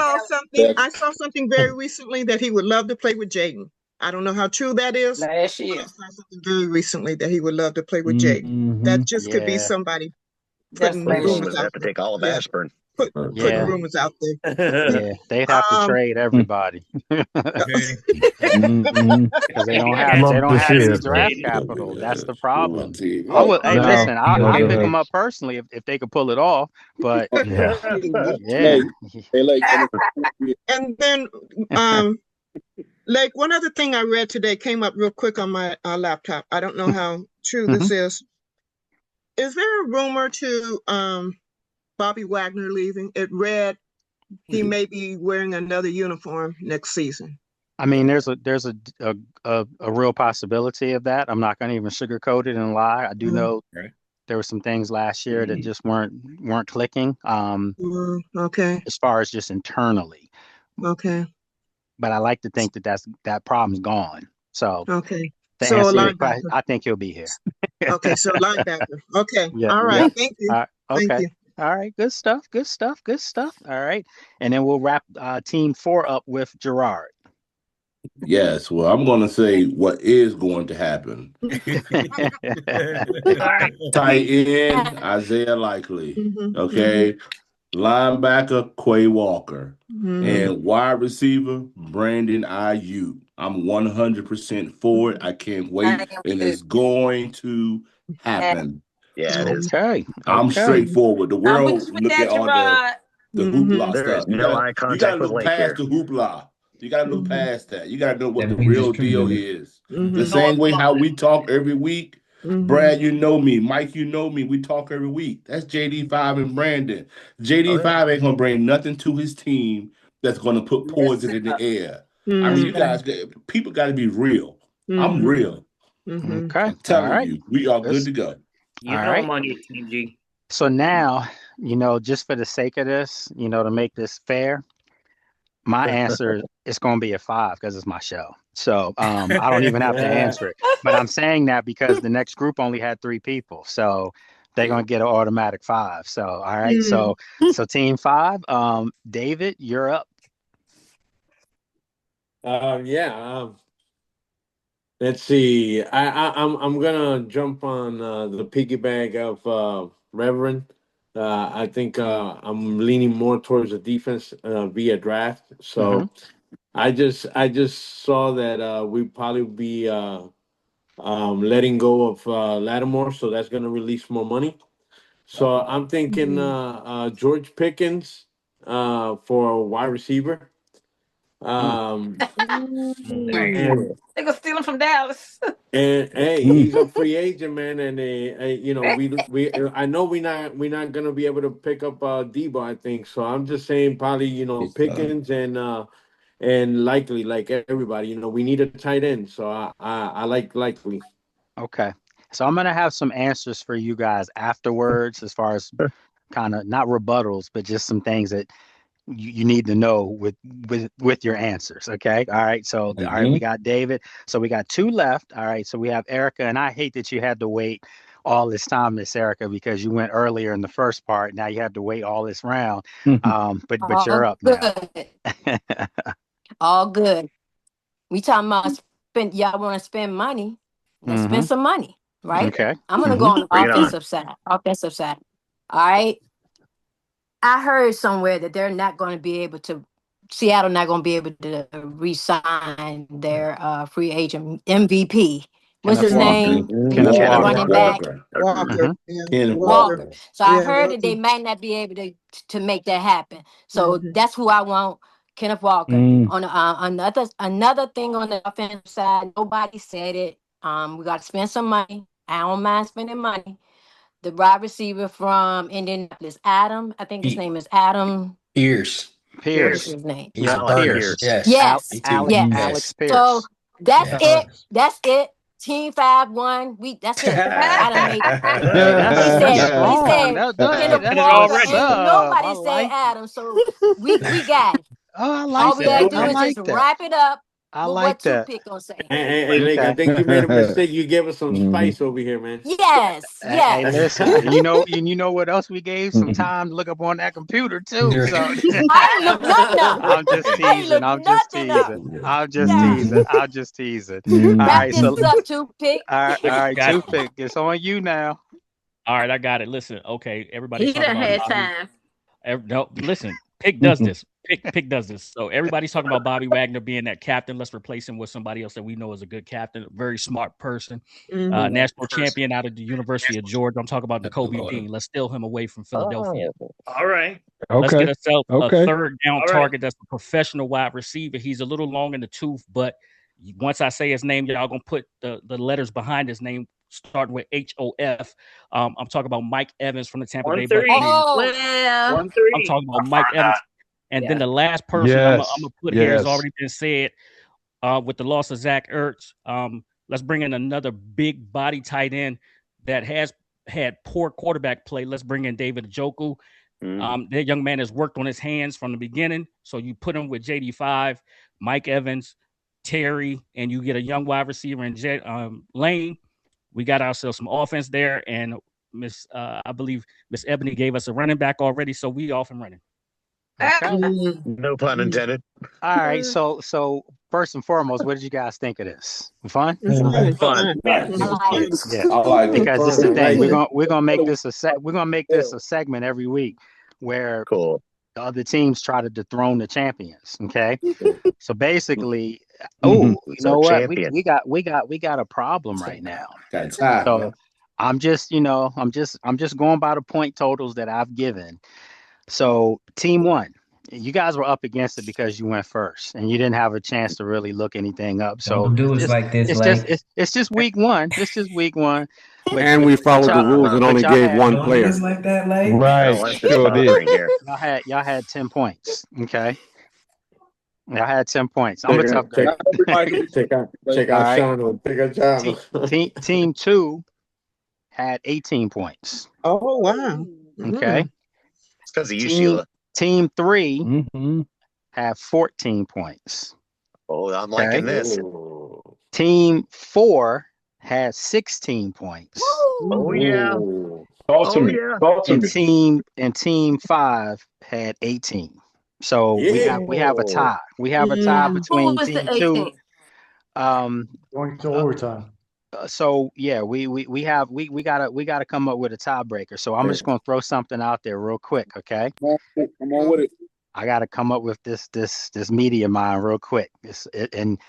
saw something very recently that he would love to play with Jaden. I don't know how true that is.
Last year.
I saw something very recently that he would love to play with Jaden. That just could be somebody putting rumors out
have to take all of Ashburn.
Putting rumors out there.
Yeah, they'd have to trade everybody because they don't have any draft capital. That's the problem. Listen, I'll pick them up personally if they could pull it off. But yeah.
And then like one other thing I read today came up real quick on my laptop. I don't know how true this is. Is there a rumor to Bobby Wagner leaving? It he may be wearing another uniform next season.
I mean, there's a real possibility of that. I'm not going to even sugarcoat it and lie. I do know there were some things last year that just weren't clicking.
Okay.
As far as just internally.
Okay.
But I like to think that problem's gone. So
okay.
So I think he'll be here.
Okay, so linebacker. Okay.
Yeah,
all right. Thank you.
Okay.
Thank you.
All right. Good stuff. All right. And then we'll wrap team 4 up with Gerard.
Yes. Well, I'm going to say what is going to happen. Tight end, Isaiah Likely. Okay. Linebacker, Quay Walker. And wide receiver, Brandon Ayuk. I'm 100% for it. I can't wait. And it's going to happen.
Yeah, it is.
Okay.
I'm straightforward. The world
with that, Gerard.
the hoopla
There is
stuff.
no eye
You
contact
gotta
with
look
Lake
past
here.
the hoopla. You gotta look past that. You gotta know what
That
the
means it's
real
true,
deal
David.
is.
Mm-hmm.
The same way how we talk every week. Brad, you know me. Mike, you know me. We talk every week. That's JD5 and Brandon. JD5 ain't gonna bring nothing to his team that's gonna put poison in the air. I mean, you guys, people got to be real. I'm real.
Okay.
I'm telling
All right.
you, we are good to go.
You
All
know
right.
I'm on your team, G.
So now, just for the sake of this, to make this fair, my answer is going to be a 5 because it's my show. So I don't even have to answer it. But I'm saying that because the next group only had 3 people. So they're going to get an automatic 5. So, all right. So team 5, David, you're up.
Let's see. I'm gonna jump on the piggyback of Reverend. I think I'm leaning more towards the defense via draft. So I just saw that we probably be letting go of Lattimore, so that's gonna release more money. So I'm thinking George Pickens for a wide receiver.
They gonna steal him from Dallas.
And hey, he's a free agent, man, and I know we're not gonna be able to pick up Debo, I think. So I'm just saying probably Pickens and likely like everybody, we need a tight end. So I like likely.
Okay. So I'm going to have some answers for you guys afterwards, as far as kind of not rebuttals, but just some things that you need to know with your answers. Okay. All right. So, all right, we got David. So we got 2 left. All right. So we have Erica, and I hate that you had to wait all this time, Miss Erica, because you went earlier in the first part. Now you have to wait all this round. But you're up now.
All good. We talking about y'all want to spend money. Let's spend some money, right?
Okay.
I'm gonna go on the
Bring it on.
offensive side. Offensive side. All right. I heard somewhere that they're not going to be able to. Seattle not going to be able to re-sign their free agent MVP. What's his name?
Kenneth
Running back.
Walker.
Walker. So I heard that they might not be able to make that happen. So that's who I want. Kenneth Walker. On another thing on the offensive side, nobody said it. We got to spend some money. I don't mind spending money. The wide receiver from Indianapolis, Adam. I think his name is Adam
Pierce.
Pierce. His name.
Yeah,
Pierce.
Yes.
Yes.
Alex Pierce.
So that's it. That's it. Team 5-1. That's it. I done made it. He said nobody said Adam, so we got it.
Oh, I like
all we gotta do
I
is
like
just
that.
wrap it up
I
with
like
what
that.
Toothpick gonna say.
Hey, Lake, I think you made a mistake. You gave us some spice over here, man.
Yes.
Hey, listen, you know what else we gave some time to look up on that computer too. So
I ain't look nothing up.
I'm just teasing. I'm just teasing. All
Wrap
right,
this
so
up, Toothpick.
all right,
Got you.
Toothpick, it's on you now.
All right, I got it. Listen, okay, everybody's
He
talking
done
about
had time.
No, listen, Pick does this. Pick does this. So everybody's talking about Bobby Wagner being that captain. Let's replace him with somebody else that we know is a good captain, a very smart person, national champion out of the University of Georgia. I'm talking about Jacoby Dean. Let's steal him away from Philadelphia.
All right.
Let's get ourselves a third down
All
target that's a professional wide receiver. He's a little long in the tooth, but once I say his name, y'all gonna put the letters behind his name starting with HOF. I'm talking about Mike Evans from the Tampa Bay Buccaneers.
Well,
I'm talking about Mike Evans. And then the last person I'm gonna put here has already been said with the loss of Zach Ertz. Let's bring in another big body tight end that has had poor quarterback play. Let's bring in David Njoku. That young man has worked on his hands from the beginning. So you put him with JD5, Mike Evans, Terry, and you get a young wide receiver in Lane. We got ourselves some offense there, and I believe Miss Ebony gave us a running back already, so we off and running.
Okay.
No pun intended.
All right. So first and foremost, what did you guys think of this? Fun?
Fun.
Yeah.
I like it.
Because this is the thing. We're gonna make this a segment every week where
the
other teams try to dethrone the champions. Okay. So basically, you know what? We got a problem right now. So I'm just going by the point totals that I've given. So team one, you guys were up against it because you went first and you didn't have a chance to really look anything up. So
Don't do us like this,
it's just week one. It's just week one.
And we followed the rules and only gave one
Don't do
player.
us like that, Lake.
Right. Sure did.
Y'all had 10 points. Okay. Y'all had 10 points. I'm a tough guy.
Check out Shano. Check out Shano.
Team two had 18 points.
Oh, wow.
Okay.
It's because of you, Sheila.
Team three had 14 points.
Oh, I'm liking this.
Team four had 16 points.
Oh, yeah.
Talk to me. Talk to me.
And team five had 18. So we have a tie. We have a tie between team two.
Going to overtime.
So yeah, we gotta come up with a tiebreaker. So I'm just gonna throw something out there real quick, okay?
Come on with it.
I gotta come up with this media mind real quick. And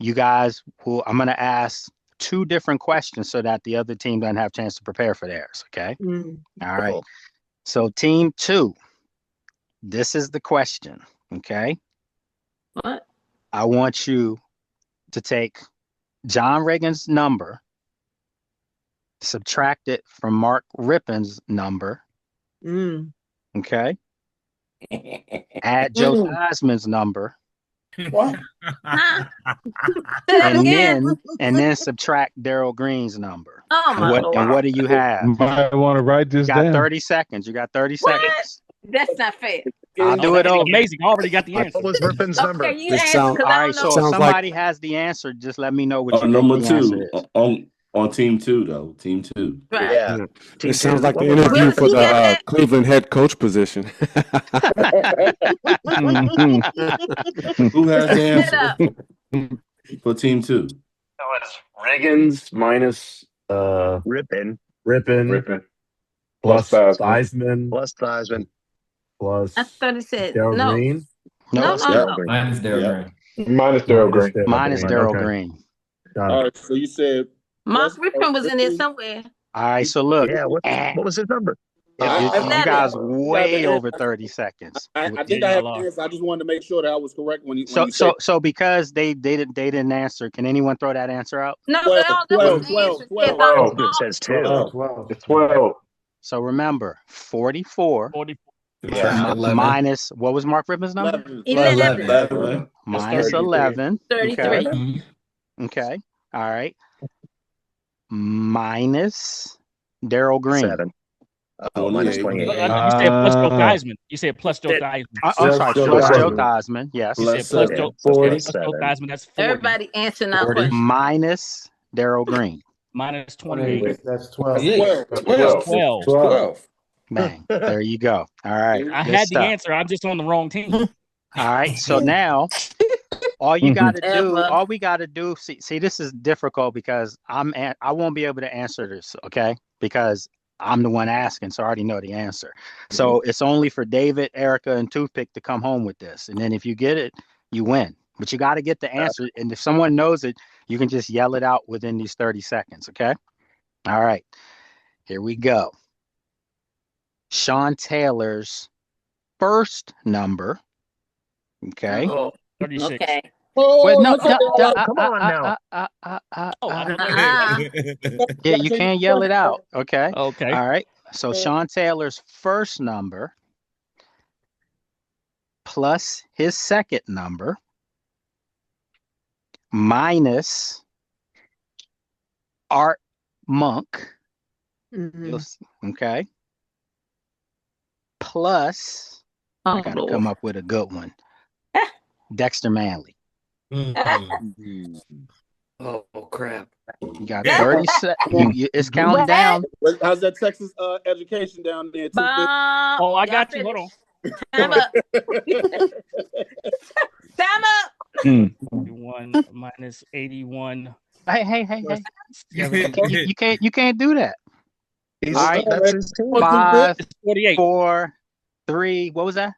you guys I'm gonna ask two different questions so that the other team doesn't have a chance to prepare for theirs, okay? All right. So team two, this is the question, okay?
What?
I want you to take John Reagan's number, subtract it from Mark Rippon's number, okay? Add Joe Theismann's number,
What?
and then subtract Daryl Green's number.
Oh my Lord.
And what do you have?
You might want to write this
You got
down.
30 seconds. You got 30 seconds.
That's not fair.
I'll do it over.
Amazing. I already got the answer.
What was Rippon's number?
Okay, you answer, 'cause
All
I
right,
don't know.
so if
Sounds
somebody has the answer, just let me know what you
Number
think the answer
two
is.
on team two though. Team two.
Right.
Yeah.
It sounds like the interview for the Cleveland head coach position.
Who has the answer for team two?
So it's Riggins minus
Rippon.
Plus
Theismann.
Theismann.
Plus Theismann.
Plus
I thought it said
Daryl
no.
Green.
No.
Minus Daryl Green.
Minus Daryl Green.
Minus Daryl Green.
All right, so you said
Mark Rippon was in there somewhere.
All right, so look.
Yeah, what was his number?
You guys way over 30 seconds.
I think I have the answer. I just wanted to make sure that I was correct when you said
So because they didn't answer, can anyone throw that answer out?
No,
12.
It says 2.
It's 12.
So remember, 44 minus, what was Mark Rippon's number?
11.
Minus 11.
33.
Okay. All right. Minus Daryl Green.
7. Oh, minus 28.
You said plus Joe Theismann. You said plus Joe Theismann.
I'm sorry, plus Joe Theismann. Yes.
You said plus Joe Theismann. That's 40.
Everybody answering our question.
Minus Daryl Green.
Minus 28.
That's 12.
12.
Bang. There you go. All right.
I
Good
had
stuff.
the answer. I'm just on the wrong team.
All right. So now all we gotta do, see, this is difficult because I won't be able to answer this, okay? Because I'm the one asking, so I already know the answer. So it's only for David, Erica, and Toothpick to come home with this. And then if you get it, you win. But you got to get the answer. And if someone knows it, you can just yell it out within these 30 seconds, okay? All right. Here we go. Sean Taylor's first number, okay?
36.
Okay.
Wait, no,
come on now.
Yeah, you can't yell it out. Okay.
Okay.
All right. So Sean Taylor's first number plus his second number minus Art Monk. Okay. Plus, I gotta come up with a good one. Dexter Manley.
Oh crap!
You got 30 seconds. It's counting down.
How's that Texas education down there?
Oh, I got you. Hold on.
Time up. Time up.
41 minus 81.
Hey. You can't do that. All right.
That's his team.
5,
48.
4, 3. What was that?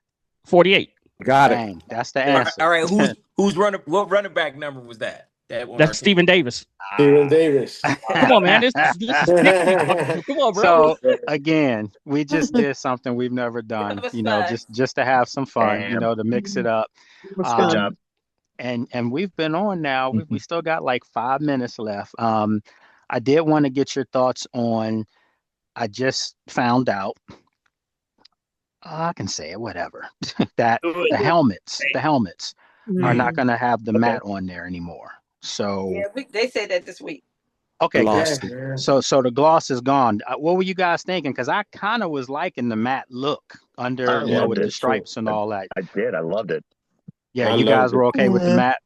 48.
Got it.
Dang, that's the answer.
All right, who's running? What running back number was that?
That's Stephen Davis.
Stephen Davis.
Come on, man. This is Pittsburgh. Come on, bro.
So again, we just did something we've never done, just to have some fun, to mix it up.
Good job.
And we've been on now. We still got like 5 minutes left. I did want to get your thoughts on. I just found out. I can say it, whatever. That the helmets are not going to have the mat on there anymore. So
they said that this week.
Okay,
Gloss.
good. So the gloss is gone. What were you guys thinking? Because I kind of was liking the matte look under, with the stripes and all that.
I did. I loved it.
Yeah,
I
you guys
loved
were
it.
okay with the matte.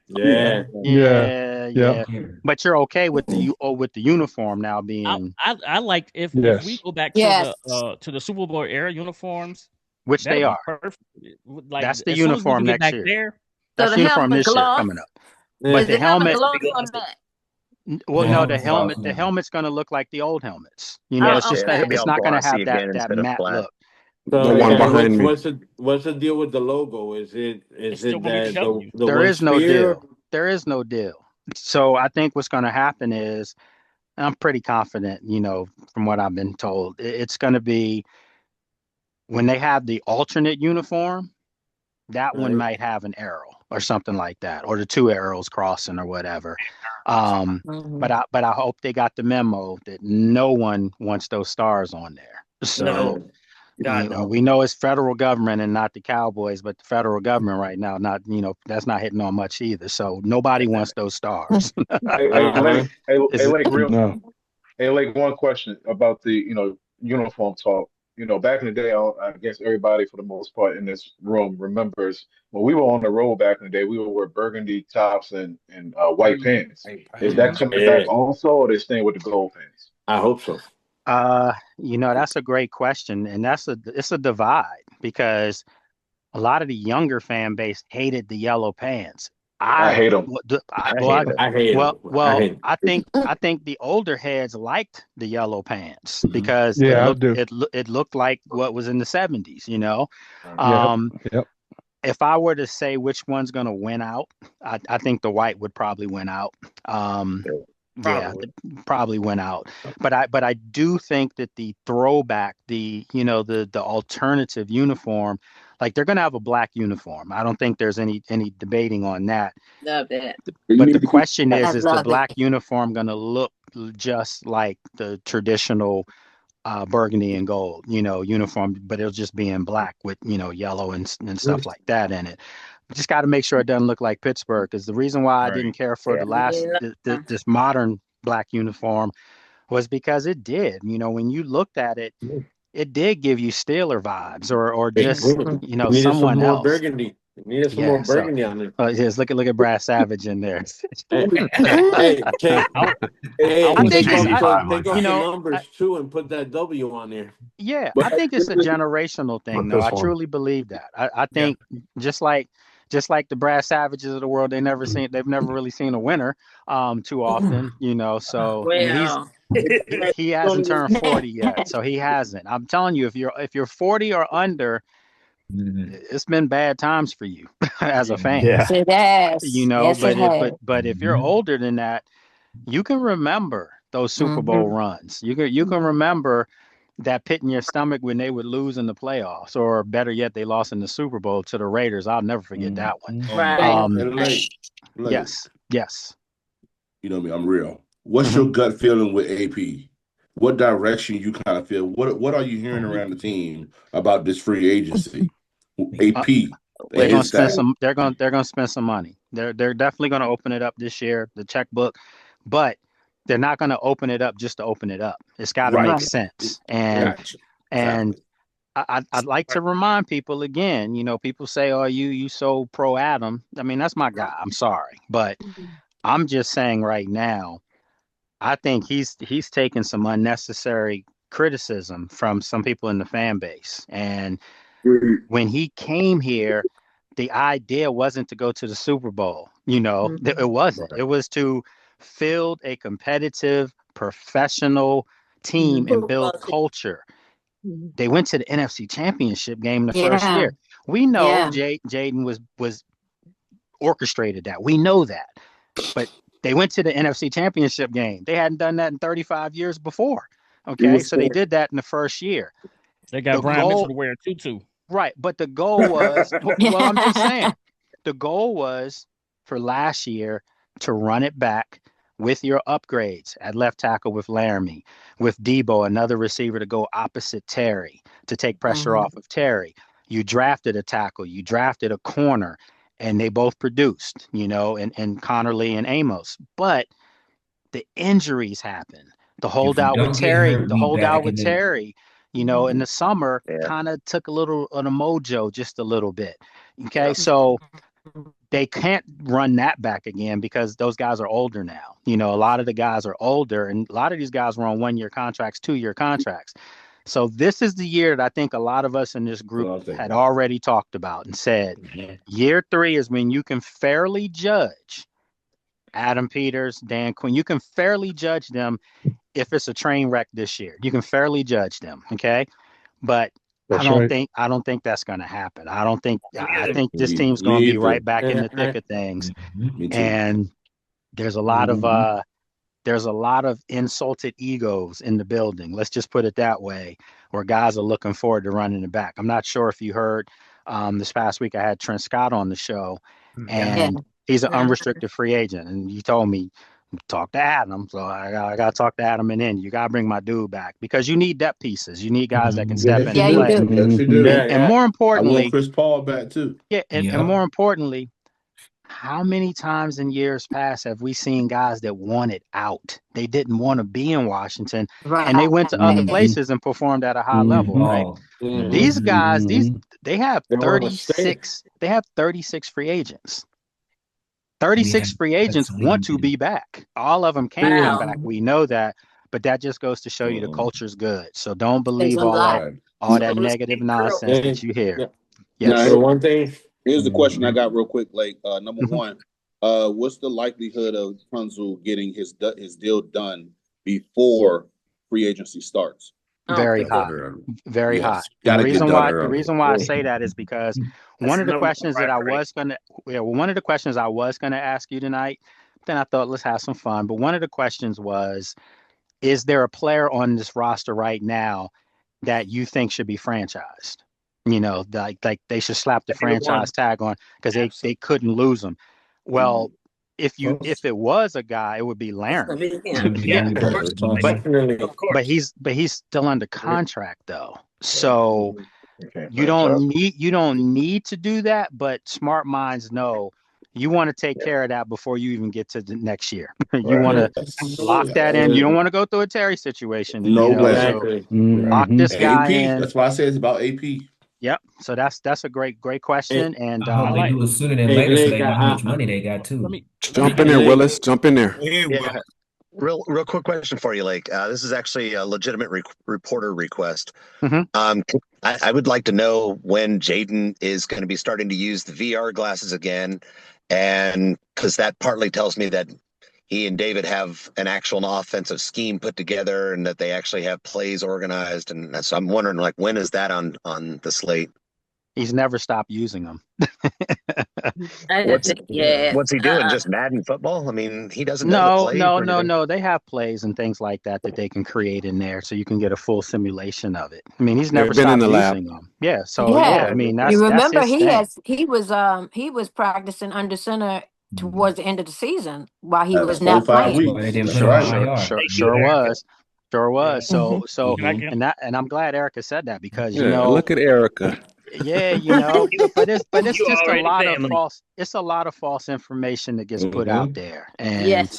Yeah.
Yeah. But you're okay with the uniform now being.
I like if we go back to the Super Bowl era uniforms,
which they are.
Perfect. Like,
that's the uniform next year. That's
So
the uniform this year
gloss,
coming up. But the helmet.
Well,
no, the helmet's going to look like the old helmets. It's just it's not going to have that matte look.
So,
The one behind me.
What's the deal with the logo? Is it that the
there
one
is no
sphere?
deal. There is no deal. So I think what's going to happen is, I'm pretty confident, from what I've been told, it's going to be when they have the alternate uniform, that one might have an arrow or something like that, or the two arrows crossing or whatever. But I hope they got the memo that no one wants those stars on there. So we know it's federal government and not the Cowboys, but the federal government right now, that's not hitting on much either. So nobody wants those stars.
Like one question about the uniform talk. Back in the day, I guess everybody for the most part in this room remembers when we were on the road back in the day, we would wear burgundy tops and white pants. Is that coming back also, or they staying with the gold pants?
I hope so.
That's a great question, and it's a divide because a lot of the younger fan base hated the yellow pants.
I hate them.
I hate them. I think the older heads liked the yellow pants because it looked like what was in the 70s. If I were to say which one's going to win out, I think the white would probably win out. Probably went out. But I do think that the throwback, the alternative uniform, like they're going to have a black uniform. I don't think there's any debating on that.
Love that.
But the question is the black uniform going to look just like the traditional burgundy and gold, uniform, but it'll just be in black with, yellow and stuff like that in it. Just got to make sure it doesn't look like Pittsburgh. Because the reason why I didn't care for the last this modern black uniform was because it did. When you looked at it, it did give you Steeler vibes, or just someone else.
Burgundy. Needed some more burgundy on it.
Yes, look at Brad Savage in there.
Take off the numbers too and put that W on there.
Yeah, I think it's a generational thing, though. I truly believe that. I think just like the Brad Savages of the world, they've never really seen a winner too often, so he hasn't turned 40 yet, so he hasn't. I'm telling you, if you're 40 or under, it's been bad times for you as a fan.
Yes, it has.
But if you're older than that, you can remember those Super Bowl runs. You can remember that pit in your stomach when they would lose in the playoffs, or better yet, they lost in the Super Bowl to the Raiders. I'll never forget that one. Yes.
You know me, I'm real. What's your gut feeling with AP? What direction you kind of feel? What are you hearing around the team about this free agency? AP.
They're gonna spend some. They're gonna spend some money. They're definitely gonna open it up this year, the checkbook, but they're not gonna open it up just to open it up. It's got to make sense. And I'd like to remind people again. People say, "Oh, you so pro Adam." I mean, that's my guy. I'm sorry, but I'm just saying right now, I think he's taken some unnecessary criticism from some people in the fan base. And when he came here, the idea wasn't to go to the Super Bowl. It wasn't. It was to field a competitive, professional team and build culture. They went to the NFC Championship game the first year. We know Jaden was orchestrated that. We know that. but they went to the NFC Championship game. They hadn't done that in 35 years before. Okay, so they did that in the first year.
They got Brian Mitchell to wear a tutu.
Right, but the goal was, well, I'm just saying, the goal was for last year to run it back with your upgrades at left tackle with Laramie, with Debo, another receiver to go opposite Terry to take pressure off of Terry. You drafted a tackle, you drafted a corner, and they both produced, and Connerly and Amos. But the injuries happened. The holdout with Terry, in the summer kind of took a little of the mojo, just a little bit. Okay, so they can't run that back again because those guys are older now. A lot of the guys are older, and a lot of these guys were on 1-year contracts, 2-year contracts. So this is the year that I think a lot of us in this group had already talked about and said, year 3 is when you can fairly judge Adam Peters, Dan Quinn. You can fairly judge them if it's a train wreck this year. You can fairly judge them, okay? But I don't think that's going to happen. I think this team's going to be right back in the thick of things. And there's a lot of insulted egos in the building. Let's just put it that way, where guys are looking forward to running it back. I'm not sure if you heard this past week I had Trent Scott on the show, and he's an unrestricted free agent, and he told me, talk to Adam. So I got to talk to Adam, and then you got to bring my dude back because you need depth pieces. You need guys that can step in and play.
Yes, you do.
And more importantly,
I want Chris Paul back too.
And more importantly, how many times in years past have we seen guys that wanted out? They didn't want to be in Washington, and they went to other places and performed at a high level, right? These guys, they have 36. They have 36 free agents. 36 free agents want to be back. All of them can't come back. We know that, but that just goes to show you the culture's good. So don't believe all that negative nonsense that you hear.
Yes.
Now, one thing.
Here's the question I got real quick. Number one, what's the likelihood of Tunzel getting his deal done before free agency starts?
Very high, very high. And the reason why I say that is because one of the questions I was gonna ask you tonight, then I thought let's have some fun. But one of the questions was, is there a player on this roster right now that you think should be franchised? Like they should slap the franchise tag on because they couldn't lose them. Well, if it was a guy, it would be Laramie. But he's still under contract though. So you don't need to do that, but smart minds know you want to take care of that before you even get to the next year. You want to lock that in. You don't want to go through a Terry situation. Lock this guy in.
That's why I say it's about AP.
Yep. So that's a great question. And
I hope they do it sooner than later so they know how much money they got too.
Jump in there, Willis. Jump in there.
Yeah. Real quick question for you, Lake. This is actually a legitimate reporter request. I would like to know when Jaden is going to be starting to use the VR glasses again, and because that partly tells me that he and David have an actual offensive scheme put together and that they actually have plays organized. And so I'm wondering, when is that on the slate?
He's never stopped using them.
What's he doing? Just Madden football? I mean, he doesn't know the plays.
No. They have plays and things like that they can create in there, so you can get a full simulation of it. I mean, he's never stopped using them. Yeah. So I mean, that's,
you remember
that's
he was practicing under center towards the end of the season while he was not playing.
Sure was. So and I'm glad Erica said that because
look at Erica.
But it's just a lot of false information that gets put out there. And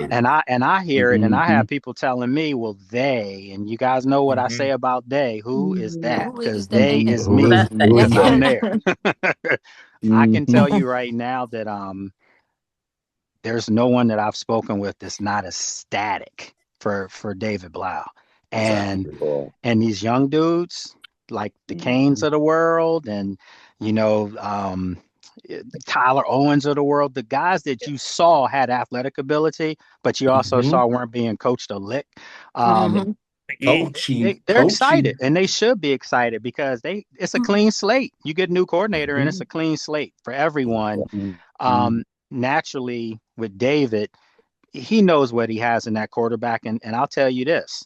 and I hear it, and I have people telling me, well, they, and you guys know what I say about they. Who is that? Because they is me. I'm there. I can tell you right now that there's no one that I've spoken with that's not ecstatic for David Blau. And these young dudes like the Canes of the world and Tyler Owens of the world, the guys that you saw had athletic ability, but you also saw weren't being coached a lick. They're excited, and they should be excited because it's a clean slate. You get a new coordinator and it's a clean slate for everyone. naturally with David, he knows what he has in that quarterback. And I'll tell you this,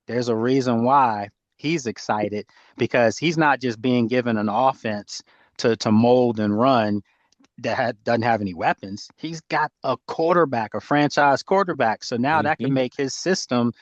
there's a reason why he's excited, because he's not just being given an offense to mold and run that doesn't have any weapons. He's got a quarterback, a franchise quarterback. So now that can make his system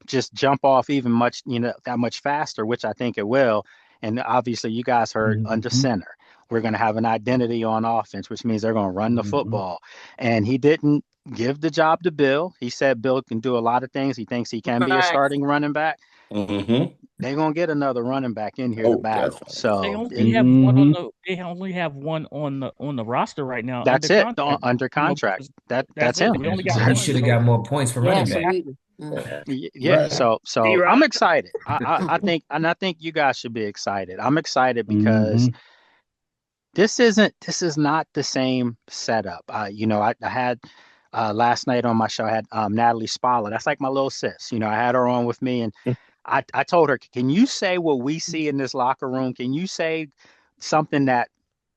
just jump off even that much faster, which I think it will. And obviously you guys heard under center, we're going to have an identity on offense, which means they're going to run the football. And he didn't give the job to Bill. He said Bill can do a lot of things. He thinks he can be a starting running back. They're going to get another running back in here to battle.
Definitely.
So
they only have one on the. They only have one on the roster right now.
That's
under
it.
contract.
Under contract. That's
it.
him.
We only got
So he should have got more points for running back.
Yeah.
Right.
So I'm excited. I think you guys should be excited. I'm excited because this is not the same setup. I had last night on my show, I had Natalie Spalla. That's like my little sis. I had her on with me, and I told her, can you say what we see in this locker room? Can you say something that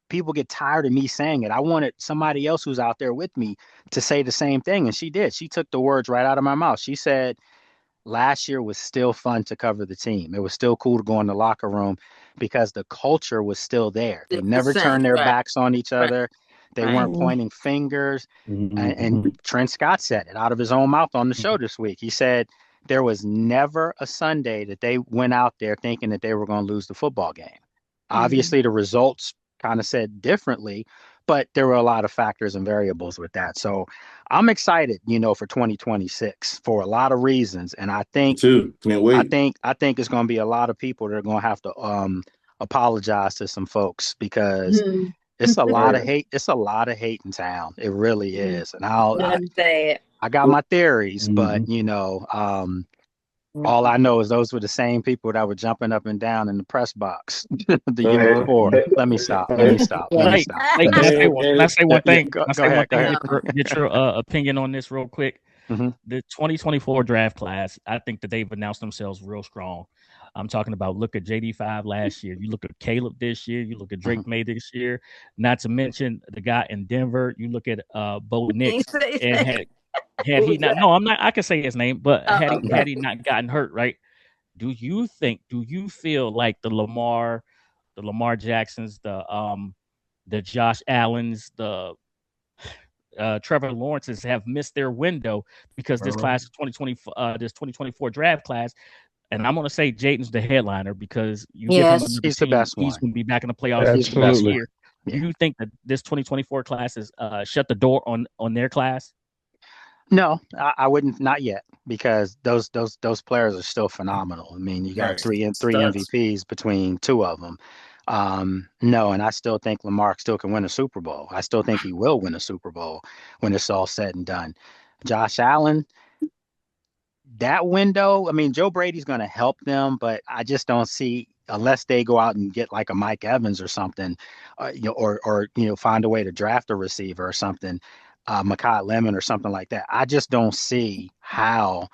people get tired of me saying it? I wanted somebody else who's out there with me to say the same thing. And she did. She took the words right out of my mouth. She said, last year was still fun to cover the team. It was still cool to go in the locker room because the culture was still there. They never turned their backs on each other. They weren't pointing fingers. And Trent Scott said it out of his own mouth on the show this week. He said there was never a Sunday that they went out there thinking that they were going to lose the football game. Obviously, the results kind of said differently, but there were a lot of factors and variables with that. So I'm excited, for 2026 for a lot of reasons. And I think
too. Can't wait.
I think it's going to be a lot of people that are going to have to apologize to some folks, because it's a lot of hate. It's a lot of hate in town. It really is. And I got my theories, but all I know is those were the same people that were jumping up and down in the press box the year before. Let me stop. Can I
say one thing?
Go ahead.
Get your opinion on this real quick. The 2024 draft class, I think that they've announced themselves real strong. I'm talking about, look at JD5 last year. You look at Caleb this year. You look at Drake May this year. Not to mention the guy in Denver. You look at Bo Nix. And had he not, no, I'm not, I can say his name, but had he not gotten hurt, right? Do you feel like the Lamar Jacksons, the Josh Allens, the Trevor Lawrences have missed their window because this class of 2024 draft class, and I'm going to say Jayden's the headliner because
he's the best one.
He's going to be back in the playoffs. He's the best year. Do you think that this 2024 class has shut the door on their class?
No, I wouldn't. Not yet, because those players are still phenomenal. I mean, you got three MVPs between two of them. No, and I still think Lamar still can win a Super Bowl. I still think he will win a Super Bowl when it's all said and done. Josh Allen, that window, I mean, Joe Brady's going to help them, but I just don't see, unless they go out and get like a Mike Evans or something, or find a way to draft a receiver or something, Mekhi Lemon or something like that. I just don't see how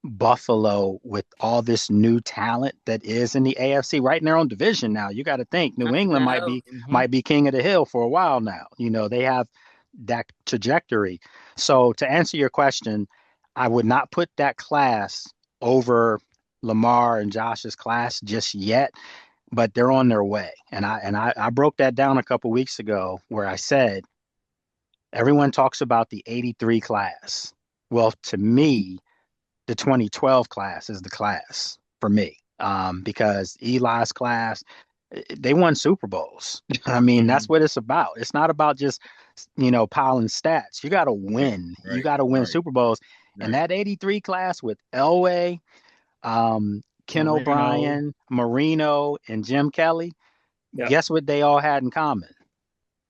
Buffalo, with all this new talent that is in the AFC, right in their own division now, you got to think New England might be king of the hill for a while now. They have that trajectory. So to answer your question, I would not put that class over Lamar and Josh's class just yet, but they're on their way. And I broke that down a couple weeks ago, where I said everyone talks about the 83 class. Well, to me, the 2012 class is the class for me, because Eli's class, they won Super Bowls. I mean, that's what it's about. It's not about just, piling stats. You got to win. You got to win Super Bowls. And that 83 class with Elway, Ken O'Brien, Marino, and Jim Kelly, guess what they all had in common?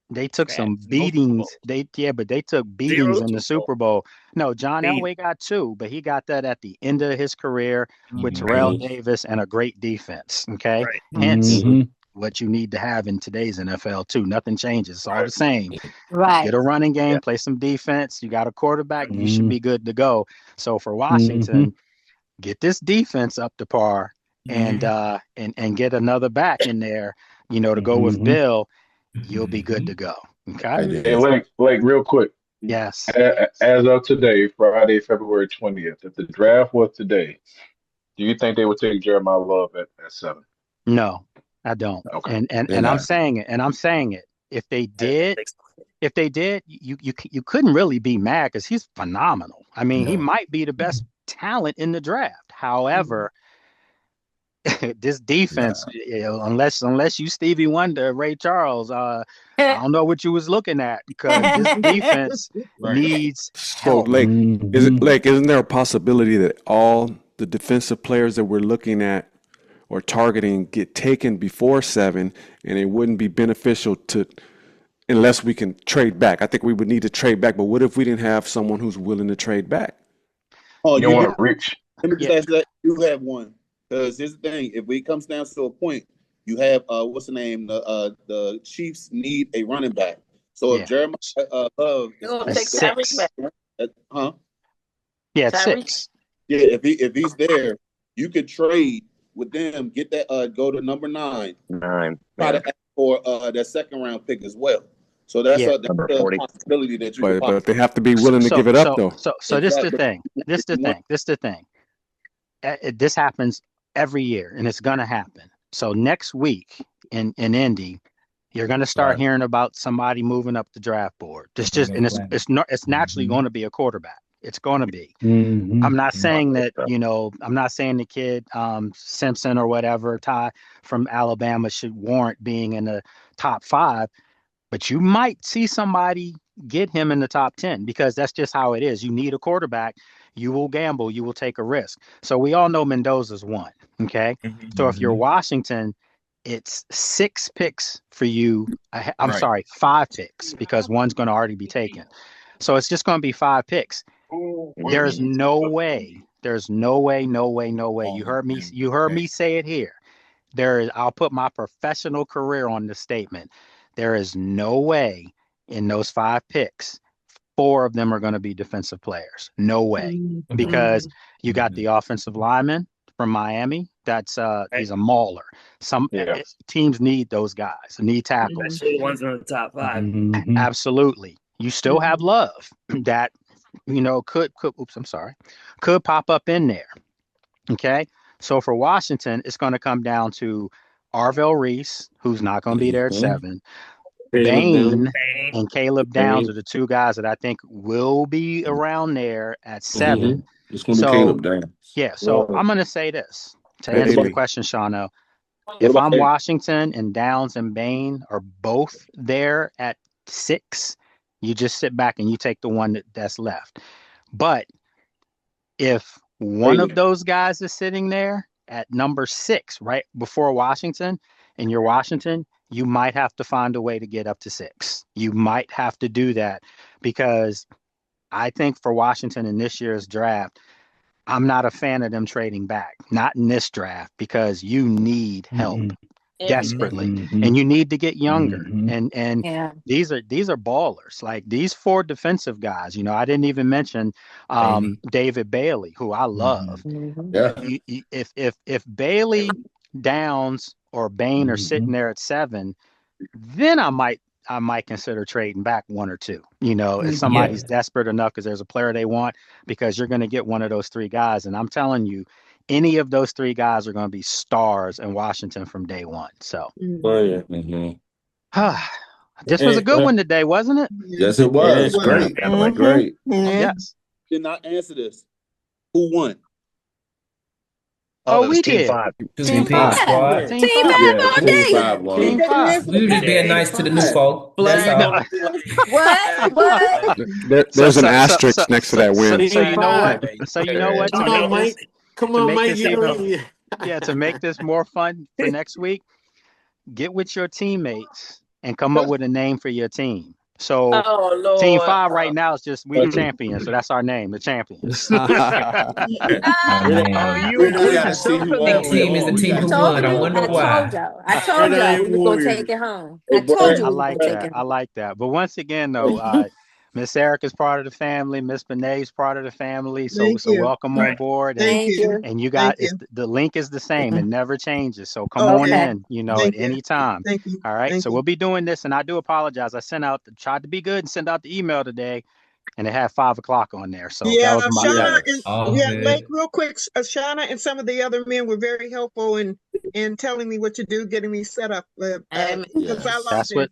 They took some beatings. They took beatings in the Super Bowl. No, John Elway got 2, but he got that at the end of his career with Terrell Davis and a great defense. Okay. Hence what you need to have in today's NFL too. Nothing changes. It's all the same.
Right.
Get a running game, play some defense. You got a quarterback, you should be good to go. So for Washington, get this defense up to par and get another back in there, to go with Bill. You'll be good to go. Okay.
Hey, Blake, real quick.
Yes.
As of today, Friday, February 20th, if the draft was today, do you think they would take Jeremiah Love at 7?
No, I don't.
Okay.
And I'm saying it. If they did, you couldn't really be mad because he's phenomenal. I mean, he might be the best talent in the draft. However, this defense, unless you Stevie Wonder, Ray Charles, I don't know what you was looking at because this defense needs
So,
help.
isn't there a possibility that all the defensive players that we're looking at or targeting get taken before 7, and it wouldn't be beneficial unless we can trade back? I think we would need to trade back, but what if we didn't have someone who's willing to trade back?
Oh,
you don't want to reach.
Let me just ask that. You have one. Because here's the thing: if it comes down to a point, you have what's the name? The Chiefs need a running back. So if Jeremiah Love
take Tyreek back.
Yeah, it's 6.
Yeah, if he's there, you could trade with them, get that go to number 9. Try to ask for that second round pick as well. So that's a possibility that you.
But they have to be willing to give it up, though.
So this is the thing. This is the thing. This happens every year, and it's gonna happen. So next week in Indy, you're gonna start hearing about somebody moving up the draft board. It's naturally going to be a quarterback. It's going to be. I'm not saying that, I'm not saying the kid Simpson or whatever, Ty from Alabama should warrant being in the top 5, but you might see somebody get him in the top 10 because that's just how it is. You need a quarterback. You will gamble. You will take a risk. So we all know Mendoza's one. Okay. So if you're Washington, it's 6 picks for you. I'm sorry, 5 picks because one's going to already be taken. So it's just going to be 5 picks. There's no way. You heard me say it here. I'll put my professional career on this statement. There is no way in those 5 picks, 4 of them are going to be defensive players. No way. Because you got the offensive lineman from Miami. He's a mauler. Some teams need those guys, need tackles.
Especially the ones in the top 5.
Absolutely. You still have Love that, could pop up in there. Okay. So for Washington, it's going to come down to Arvell Reese, who's not going to be there at 7. Bain and Caleb Downs are the 2 guys that I think will be around there at 7.
It's going to be Caleb Downs.
Yeah, so I'm going to say this to answer your question, Shawno. If I'm Washington and Downs and Bain are both there at 6, you just sit back and you take the one that's left. But if one of those guys is sitting there at number 6, right before Washington, and you're Washington, you might have to find a way to get up to 6. You might have to do that because I think for Washington in this year's draft, I'm not a fan of them trading back. Not in this draft because you need help desperately, and you need to get younger. And these are ballers. Like these 4 defensive guys. I didn't even mention David Bailey, who I love. If Bailey, Downs, or Bain are sitting there at 7, then I might consider trading back 1 or 2. If somebody's desperate enough because there's a player they want, because you're going to get one of those 3 guys. And I'm telling you, any of those 3 guys are going to be stars in Washington from day one. So, this was a good one today, wasn't it?
Yes, it was. Great. Great.
Yes.
Did not answer this. Who won?
Oh, we did.
Team 5 squad.
Team 5 all day.
Team 5. We were just being nice to the new folk. That's all.
What?
There's an asterisk next to that win.
So you know what?
Come on, Mike. Come on, Mike.
To make this more fun for next week, get with your teammates and come up with a name for your team. So Team 5 right now is just we the champions. So that's our name, the champions.
Big team is the team who won. I wonder why.
I told y'all we were gonna take it home. I told you.
I like that. But once again, though, Miss Erica's part of the family. Miss Benet's part of the family. So
Thank you.
welcome on board. And
Thank you.
and you
Thank
got
you.
the link is the same. It never changes. So come on
Okay.
in, you know,
Thank
at
you.
any time.
Thank you.
All right.
Thank
So
you.
we'll be doing this, and I do apologize. I tried to be good and send out the email today, and it had 5 o'clock on there. So that
Yeah,
was my
Shauna
bad.
and
All
Blake,
good.
real quick, Shauna and some of the other men were very helpful in telling me what to do, getting me set up. Because I logged in.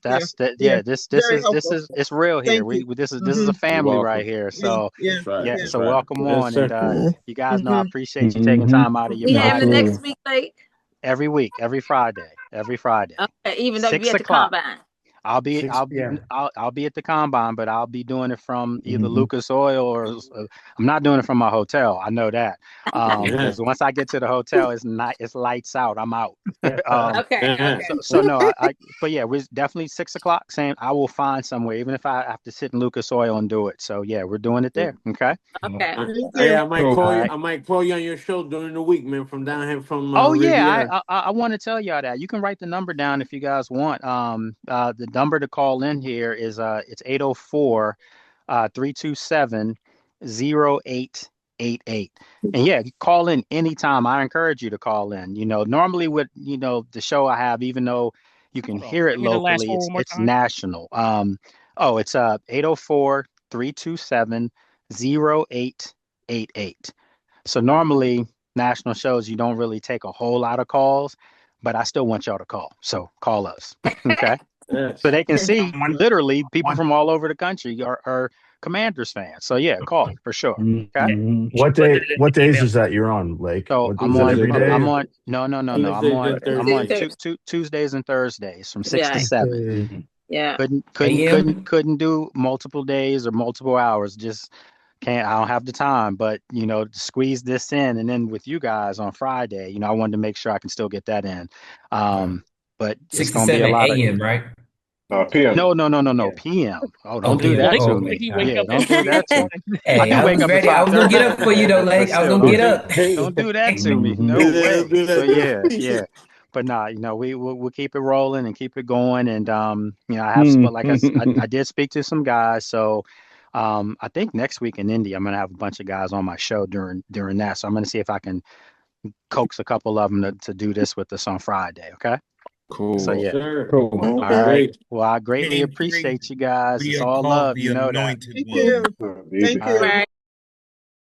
This
very
is
helpful.
it's real here.
Thank you.
This is a family right here. So
That's
yeah,
That's
so
right.
welcome
Yes,
on.
sir.
And you guys know I appreciate you taking time out of your
We having it
Friday.
next week, Blake.
Every week, every Friday.
Okay, even though
6
you at the
o'clock.
combine.
I'll be
6 p.m.
I'll be at the combine, but I'll be doing it from either Lucas Oil or I'm not doing it from my hotel. I know that. Because once I get to the hotel, it's lights out. I'm out.
Okay.
So no, but yeah, we're definitely 6 o'clock. Saying I will find somewhere, even if I have to sit in Lucas Oil and do it. So yeah, we're doing it there. Okay.
Okay.
Hey, I might
Cool.
call you.
Alright.
I might call you on your show during the week, man. From down here from
Oh yeah,
Riviera.
I want to tell y'all that. You can write the number down if you guys want. The number to call in here is it's 804 327 0888. And yeah, you call in anytime. I encourage you to call in. You know, normally with the show I have, even though you can hear it
Give me the last
locally,
four one more
it's
time.
national. It's 804 327 0888. So normally national shows, you don't really take a whole lot of calls, but I still want y'all to call. So call us. Okay.
Yes.
So they can see literally people from all over the country are Commanders fans. So yeah, call for sure. Okay.
What days is that you're on, Lake?
So
Is it every day?
I'm on no. I'm on
Thursdays.
Tuesdays and Thursdays from 6 to 7.
Yeah.
Couldn't do multiple days or multiple hours. Just can't. I don't have the time. But to squeeze this in, and then with you guys on Friday, I wanted to make sure I can still get that in. But
6
it's
to
gonna be a
7
lot of
a.m., right?
PM.
No, PM. Oh, don't do that to me. Yeah, don't do that to me.
Hey,
I can wake up at
ready. I was gonna
5:30.
get up for you though, Lake. I was gonna get up.
Don't do that to me. No way. So yeah. But nah, we'll keep it rolling and keep it going. And I have, but like I did speak to some guys. So I think next week in Indy, I'm gonna have a bunch of guys on my show during that. So I'm gonna see if I can coax a couple of them to do this with us on Friday. Okay.
Cool.
So yeah.
Cool.
All right. Well, I greatly appreciate you guys. It's all love. You know that.
Thank you. Thank you.